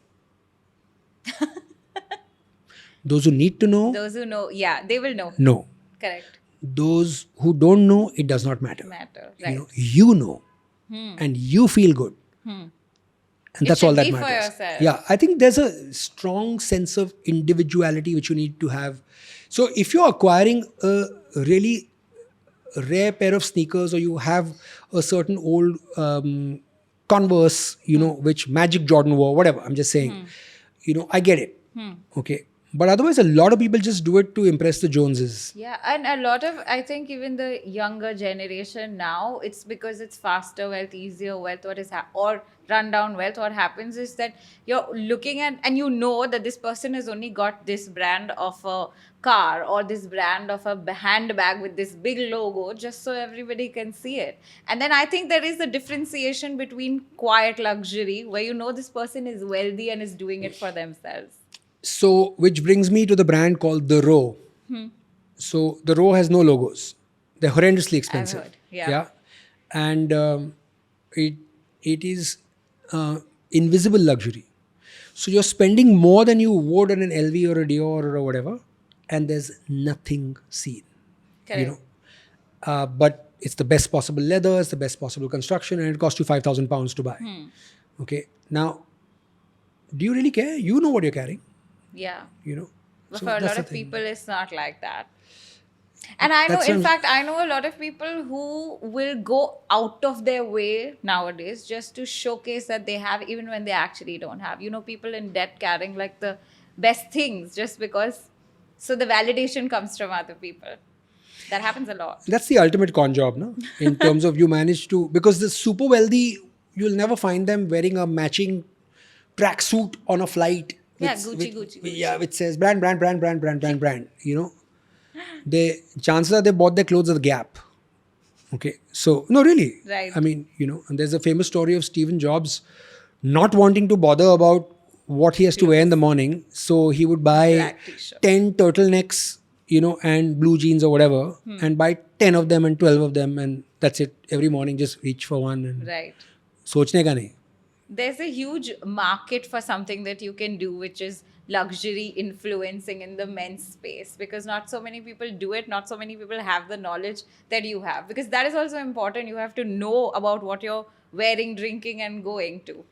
Those who need to know, Those who know, yeah, they will know. know. Correct. Those who don't know, it does not matter. Right. You know, and you feel good. And that's all should that be for matters. yourself. Yeah, I think there's a strong sense of individuality which you need to have. So if you're acquiring a really rare pair of sneakers, or you have a certain old Converse, which Magic Jordan wore, whatever, I'm just saying, I get it. Okay. But otherwise, a lot of people just do it to impress the Joneses. Yeah, and a lot of, I think even the younger generation now, it's because it's faster wealth, easier wealth, or rundown wealth. What happens is that you're looking at, and you know that this person has only got this brand of a car or this brand of a handbag with this big logo, just so everybody can see it. And then I think there is a differentiation between quiet luxury, where you know this person is wealthy and is doing it for themselves. So, which brings me to the brand called The Row. So, The Row has no logos. They're horrendously expensive. I've heard, yeah. And it is invisible luxury. So, you're spending more than you would on an LV or a Dior or whatever, and there's nothing seen. Correct. But it's the best possible leather, it's the best possible construction, and it costs you 5,000 pounds to buy. Okay. Now, do you really care? You know what you're carrying. Yeah. But So for a that's lot the of thing. people, it's not like that. And I know, in fact, I know a lot of people who will go out of their way nowadays just to showcase that they have, even when they actually don't have. People in debt carrying like the best things just because. So the validation comes from other people. That happens a lot. That's the ultimate con job, no? In terms of you manage to, because the super wealthy, you'll never find them wearing a matching tracksuit on a flight. Yeah, Gucci. Yeah, which says brand. The chances are they bought their clothes at the Gap. Okay, so no, really. Right. I mean, and there's a famous story of Stephen Jobs not wanting to bother about what he has to wear in the morning, so he would buy Black t-shirt. 10 turtlenecks, and blue jeans or whatever, and buy 10 of them and 12 of them, and that's it. Every morning, just reach for one. And Right. sochne ka nahi. There's a huge market for something that you can do, which is luxury influencing in the men's space, because not so many people do it, not so many people have the knowledge that you have, because that is also important. You have to know about what you're wearing, drinking, and going to.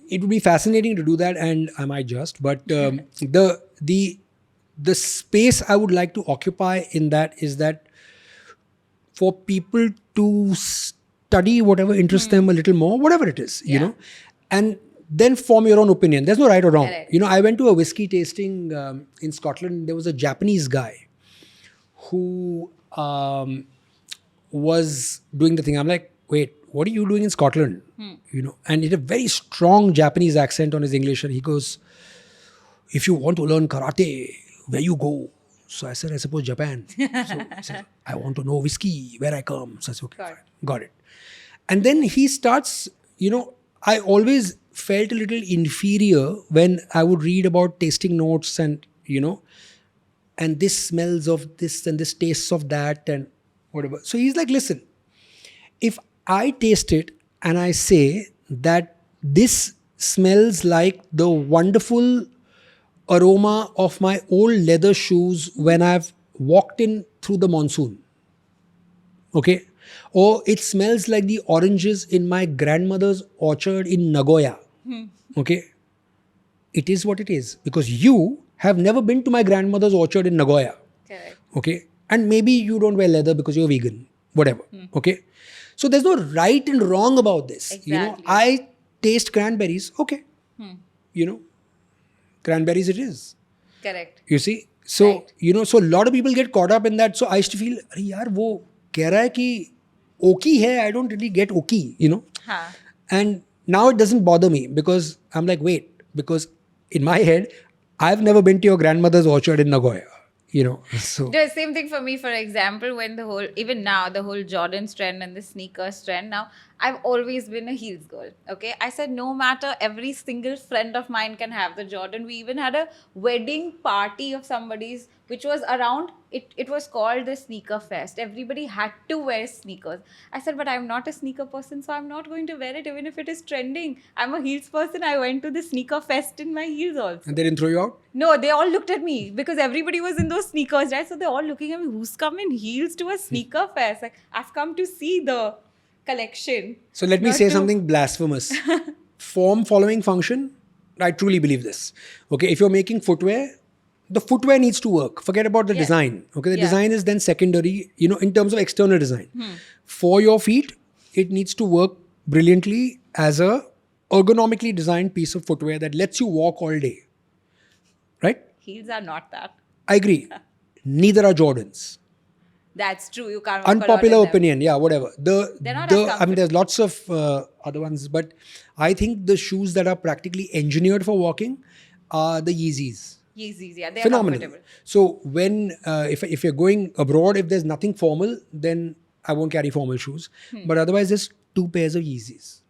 It would be fascinating to do that, and I might just. But the space I would like to occupy in that is that for people to study whatever interests them a little more, whatever it is, you know, and then form your own opinion. There's no right or wrong. Correct. You know, I went to a whiskey tasting in Scotland. There was a Japanese guy who was doing the thing. I'm like, wait, what are you doing in Scotland? You know, and he had a very strong Japanese accent on his English, and he goes, if you want to learn karate, where you go? So I said, I suppose Japan. So he said, I want to know whiskey, where I come. So I said, okay, fine. Got it. And then he starts, you know, I always felt a little inferior when I would read about tasting notes and, you know, and this smells of this and this tastes of that and whatever. So he's like, listen, if I taste it and I say that this smells like the wonderful aroma of my old leather shoes when I've walked in through the monsoon, okay, or it smells like the oranges in my grandmother's orchard in Nagoya, okay, it is what it is, because you have never been to my grandmother's orchard in Nagoya. Correct. Okay, and maybe you don't wear leather because you're vegan, whatever. Okay, so there's no right and wrong about this. Exactly. You know, I taste cranberries. Okay, you know, cranberries it is. Correct. You see, so Right. you know, so a lot of people get caught up in that. So I used to feel, अरे यार वो कह रहा है कि oaky है. I don't really get oaky, you know. Huh. And now it doesn't bother me because I'm like, wait, because in my head, I've never been to your grandmother's orchard in Nagoya, you know. So The same thing for me, for example, when the whole, even now, the whole Jordan's trend and the sneakers trend now, I've always been a heels girl, okay? I said no matter, every single friend of mine can have the Jordan. We even had a wedding party of somebody's, which was around, it was called the Sneaker Fest. Everybody had to wear sneakers. I said, but I'm not a sneaker person, so I'm not going to wear it even if it is trending. I'm a heels person. I went to the Sneaker Fest in my heels also. and they didn't throw you out? No, they all looked at me because everybody was in those sneakers, right? So they're all looking at me, who's come in heels to a sneaker fest? Like, I've come to see the collection. So let me Not say to- something blasphemous. Form following function, I truly believe this. Okay, if you're making footwear, the footwear needs to work. Forget about the design. Okay, the design is then secondary, you know, in terms of external design. For your feet, it needs to work brilliantly as a ergonomically designed piece of footwear that lets you walk all day. Right? Heels are not that. I agree. Neither are Jordans. That's true. You can't walk around in Unpopular them. opinion, yeah, whatever. They're not as I mean, there's lots of other ones, but I think the shoes that are practically engineered for walking are the Yeezys. Yeezys, yeah, they're Phenomenal. comfortable. So when if you're going abroad, if there's nothing formal, then I won't carry formal shoes. But otherwise, there's two pairs of Yeezys,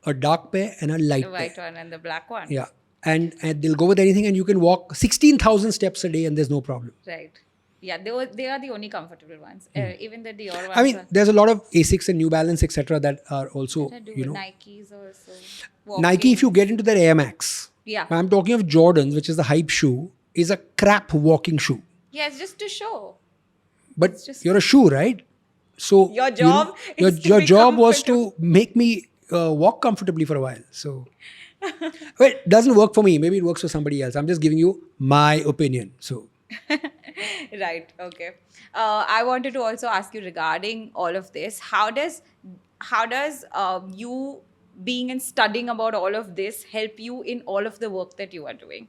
a dark pair and a light The white pair. one and the black one. Yeah, and they'll go with anything, and you can walk 16,000 steps a day, and there's no problem. Right. Yeah, they are the only comfortable ones. Even the Dior ones. I mean, are, there's a lot of Asics and New Balance, etc., that are also, that do you with know, Nikes also. Nike. If you get into their Air Max, Yeah. I'm talking of Jordans, which is the hype shoe, is a crap walking shoe. Yeah, it's just to show. But just- you're a shoe, right? So Your you know, job is to your be job was comfortable. to make me walk comfortably for a while. So, well, it doesn't work for me. Maybe it works for somebody else. I'm just giving you my opinion. So, Right. Okay. I wanted to also ask you regarding all of this. How does you being and studying about all of this help you in all of the work that you are doing?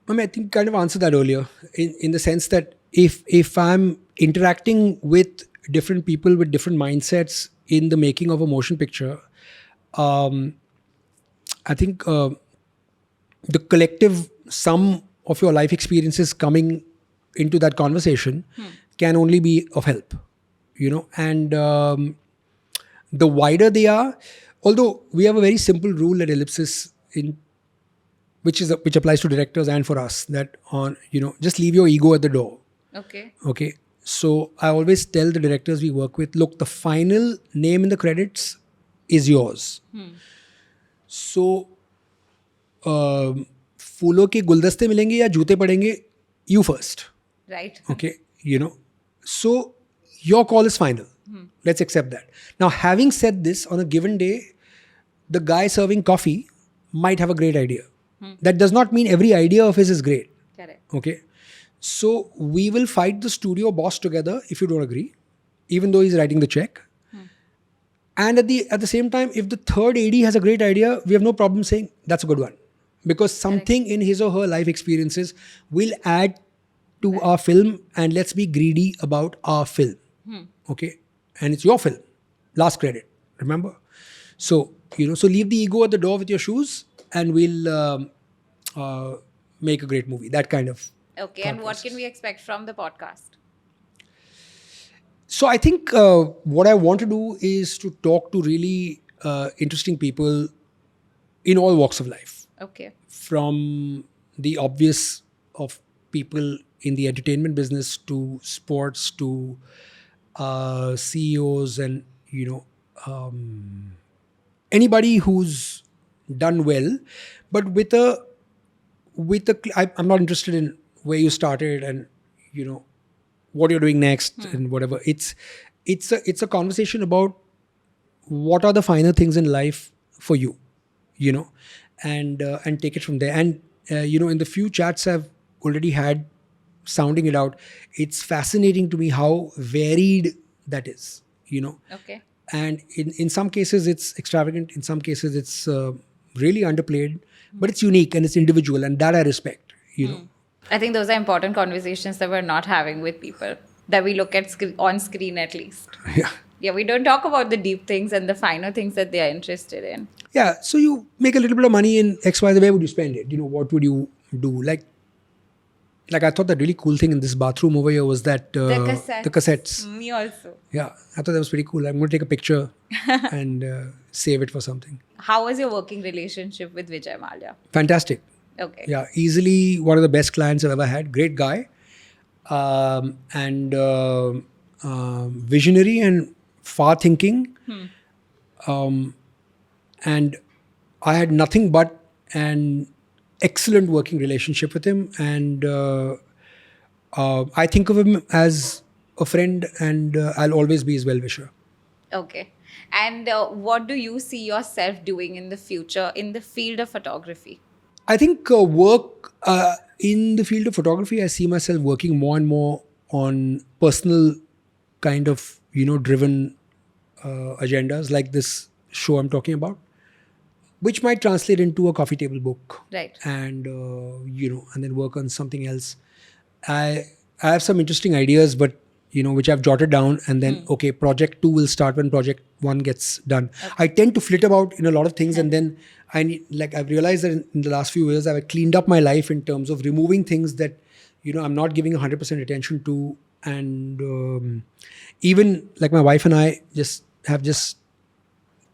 I mean, I think kind of answered that earlier in the sense that if I'm interacting with different people with different mindsets in the making of a motion picture, I think the collective sum of your life experiences coming into that conversation can only be of help, you know, and the wider they are, although we have a very simple rule at Ellipsis which applies to directors and for us, that just leave your ego at the door. Okay, so I always tell the directors we work with, look, the final name in the credits is yours. So फूलों के गुलदस्ते मिलेंगे या जूते पड़ेंगे, you first. Right. Okay, so your call is final. Let's accept that. Now, having said this, on a given day, the guy serving coffee might have a great idea. That does not mean every idea of his is great. Correct. Okay, so we will fight the studio boss together if you don't agree, even though he's writing the check. And at the same time, if the third AD has a great idea, we have no problem saying that's a good one, because something in his or her life experiences will add to our film, and let's be greedy about our film. Okay, and it's your film. Last credit, remember. So so leave the ego at the door with your shoes, and we'll make a great movie. That kind of. Okay, and what can we expect from the podcast? So I think what I want to do is to talk to really interesting people in all walks of life. Okay. From the obvious of people in the entertainment business to sports to CEOs and anybody who's done well, but I'm not interested in where you started and what you're doing next and whatever. It's a conversation about what are the finer things in life for you, and take it from there. And in the few chats I've already had, sounding it out, it's fascinating to me how varied that is. Okay. And in some cases it's extravagant, in some cases it's really underplayed, but it's unique and it's individual, and that I respect. I think those are important conversations that we're not having with people, that we look at on screen at least. Yeah, we don't talk about the deep things and the finer things that they are interested in. Yeah, so you make a little bit of money in XY, where would you spend it? What would you do? Like I thought that really cool thing in this bathroom over here was that The cassettes. the cassettes. Me also. Yeah, I thought that was pretty cool. I'm going to take a picture and save it for something. How was your working relationship with Vijay Mallya? Fantastic. Okay. Yeah, easily one of the best clients I've ever had. Great guy, and visionary and far thinking. And I had nothing but an excellent working relationship with him, and I think of him as a friend, and I'll always be his well-wisher. Okay. And what do you see yourself doing in the future in the field of photography? I think work in the field of photography, I see myself working more and more on personal kind of, driven agendas like this show I'm talking about, which might translate into a coffee table book. Right. And, and then work on something else. I have some interesting ideas, but, which I've jotted down, and then, okay, project 2 will start when project 1 gets done. Okay. I tend to flit about in a lot of things, and then I've realized that in the last few years, I've cleaned up my life in terms of removing things that, I'm not giving 100% attention to. And even like my wife and I have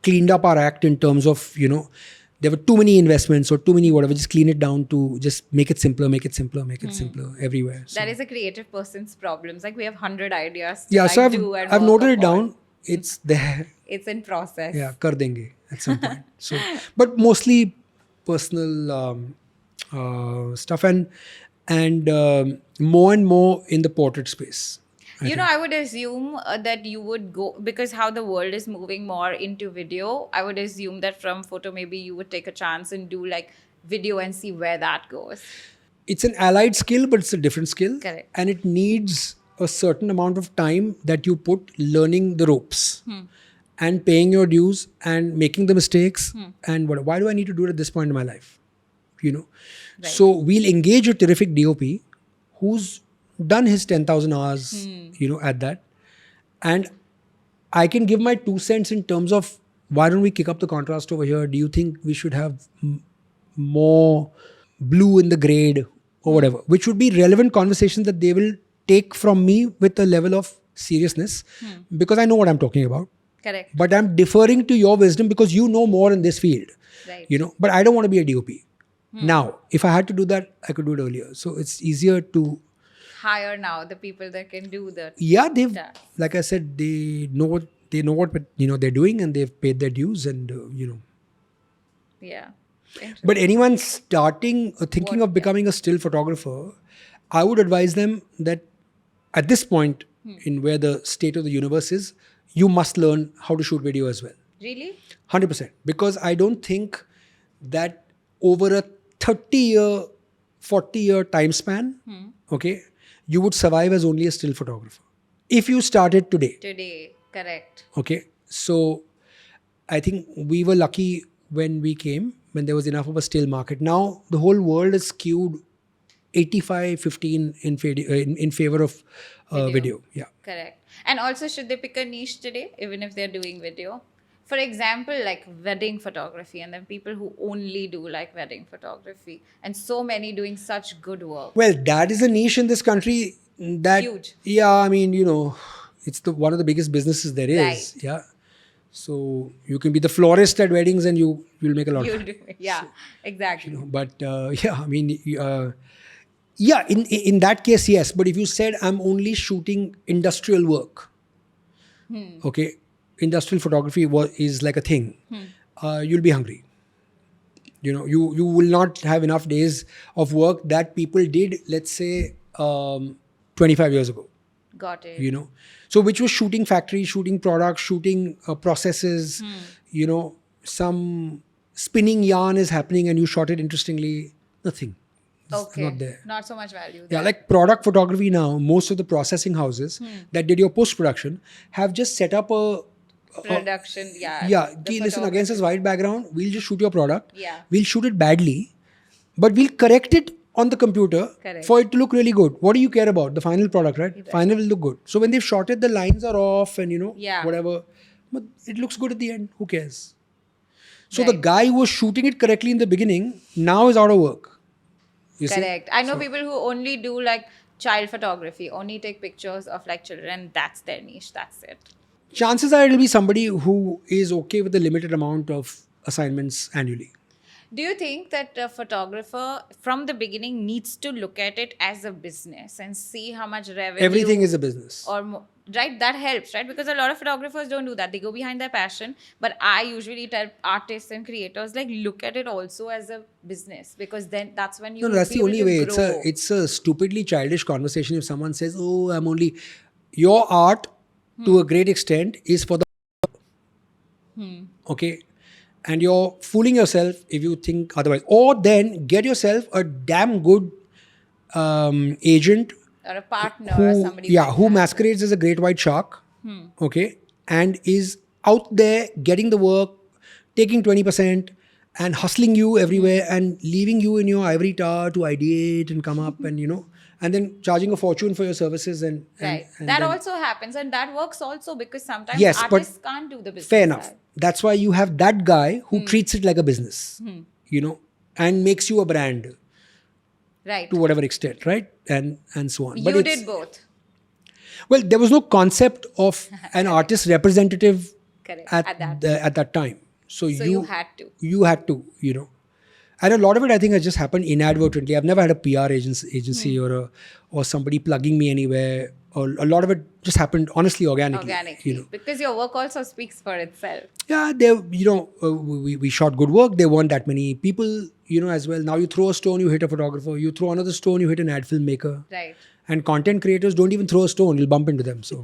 cleaned up our act in terms of, there were too many investments or too many whatever, just clean it down to just make it simpler everywhere. So. That is a creative person's problems. Like we have 100 ideas to so I've noted it upon. down. It's there. It's in process. Yeah, kar denge at some point. So, but mostly personal stuff and more and more in the portrait space. I would assume that you would go, because how the world is moving more into video, I would assume that from photo, maybe you would take a chance and do like video and see where that goes. It's an allied skill, but it's a different skill. Correct. And it needs a certain amount of time that you put learning the ropes and paying your dues and making the mistakes. And why do I need to do it at this point in my life? Right. So we'll engage a terrific DOP who's done his 10,000 hours, at that. And I can give my 2 cents in terms of, why don't we kick up the contrast over here? Do you think we should have more blue in the grade or whatever? Which would be relevant conversations that they will take from me with a level of seriousness because I know what I'm talking about. Correct. But I'm deferring to your wisdom because you know more in this field. Right. But I don't want to be a DOP. Now, if I had to do that, I could do it earlier. So it's easier to hire now the people that can do that. Yeah, like I said, they know what they're doing, and they've paid their dues, and Yeah. But anyone starting or thinking of becoming a still photographer, I would advise them that at this point in where the state of the universe is, you must learn how to shoot video as well. Really? 100%. Because I don't think that over a 30-year, 40-year time span, okay, you would survive as only a still photographer. If you started today, Today, correct. okay, so I think we were lucky when we came, when there was enough of a still market. Now the whole world is skewed 85-15 in favor of video. Yeah. Correct. And also, should they pick a niche today, even if they're doing video? For example, like wedding photography, and then people who only do like wedding photography, and so many doing such good work. Well, that is a niche in this country that Huge. Yeah, I mean, it's one of the biggest businesses there is. Right. Yeah. So you can be the florist at weddings and you'll make a lot You'll of do, yeah, exactly. But yeah, I mean, yeah, in that case, yes. But if you said I'm only shooting industrial work, okay, industrial photography is like a thing, you'll be hungry. You will not have enough days of work that people did, let's say, 25 years ago. Got it. So which was shooting factories, shooting products, shooting processes, some spinning yarn is happening and you shot it interestingly. Nothing. It's Okay. not there. Not so much value. Yeah, there. like product photography now, most of the processing houses that did your post-production have just set up a Production. Yeah. yeah, the listen, against this white background, we'll just shoot your product. Yeah. We'll shoot it badly, but we'll correct it on the computer Correct. for it to look really good. What do you care about? The final product, right? Final will look good. So when they've shot it, the lines are off and Yeah. whatever. But it looks good at the end. Who cares? So the Right. guy who was shooting it correctly in the beginning now is out of work. You see? Correct. I know people who only do like child photography, only take pictures of like children, and that's their niche. That's it. Chances are it'll be somebody who is okay with the limited amount of assignments annually. Do you think that a photographer from the beginning needs to look at it as a business and see how much revenue? Everything is a business. Or right, that helps, right? Because a lot of photographers don't do that. They go behind their passion. But I usually tell artists and creators like look at it also as a business, because then that's when you No, that's be the able only to way. grow. It's a stupidly childish conversation if someone says, "Oh, I'm only." Your art, to a great extent, is for the okay, and you're fooling yourself if you think otherwise. Or then get yourself a damn good agent or a partner or somebody. who masquerades as a great white shark, okay, and is out there getting the work, taking 20% and hustling you everywhere and leaving you in your ivory tower to ideate and come up and and then charging a fortune for your services and Right. and That then- also happens, and that works also because sometimes Yes, but artists can't do the business. fair enough. side. That's why you have that guy who treats it like a business, and makes you a brand Right. to whatever extent, right? And so on. You But it's- did both. Well, there was no concept of an artist representative Correct. at that time. So you had to. You had to, And a lot of it, I think, has just happened inadvertently. I've never had a PR agency or somebody plugging me anywhere. Or a lot of it just happened honestly organically. Organically. Because your work also speaks for itself. Yeah, we shot good work. There weren't that many people, as well. Now you throw a stone, you hit a photographer. You throw another stone, you hit an ad filmmaker. Right. And content creators don't even throw a stone; you'll bump into them. So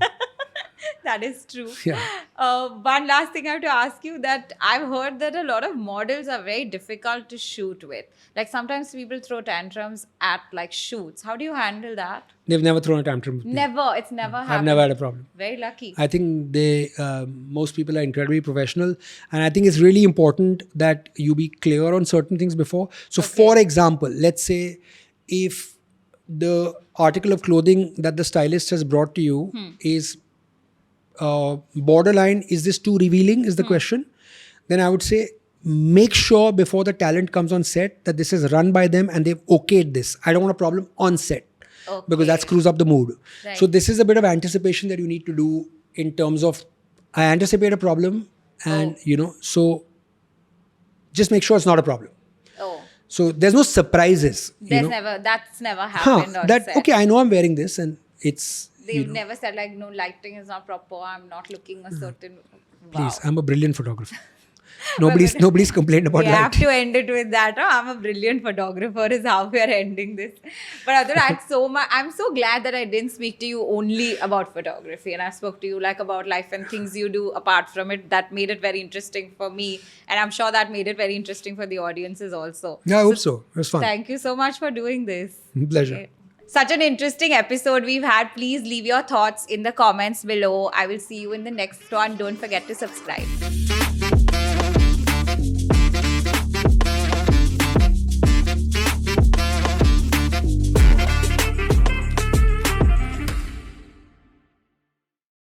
That is true. Yeah. One last thing I have to ask you, that I've heard that a lot of models are very difficult to shoot with. Like sometimes people throw tantrums at like shoots. How do you handle that? they've never thrown a tantrum with me. Never. It's never happened. I've never had a problem. Very lucky. I think most people are incredibly professional, and I think it's really important that you be clear on certain things before. So, for example, let's say if the article of clothing that the stylist has brought to you is borderline, is this too revealing? Is the question? Then I would say make sure before the talent comes on set that this is run by them and they've okayed this. I don't want a problem on set. Because that screws up the mood. Right. So this is a bit of anticipation that you need to do in terms of I anticipate a problem and so just make sure it's not a problem. Oh. So there's no surprises. That's never happened on set. Okay, I know I'm wearing this and it's They've never said like, no, lighting is not proper, I'm not looking a certain. please, I'm a brilliant photographer. Nobody's complained about We have light. to end it with that. Oh, I'm a brilliant photographer is how we are ending this. But Atul, I'm so glad that I didn't speak to you only about photography, and I spoke to you like about life and things you do apart from it. That made it very interesting for me, and I'm sure that made it very interesting for the audiences also. Yeah, I hope so. It was fun. Thank you so much for doing this. Pleasure. Okay. Such an interesting episode we've had. Please leave your thoughts in the comments below. I will see you in the next one. Don't forget to subscribe.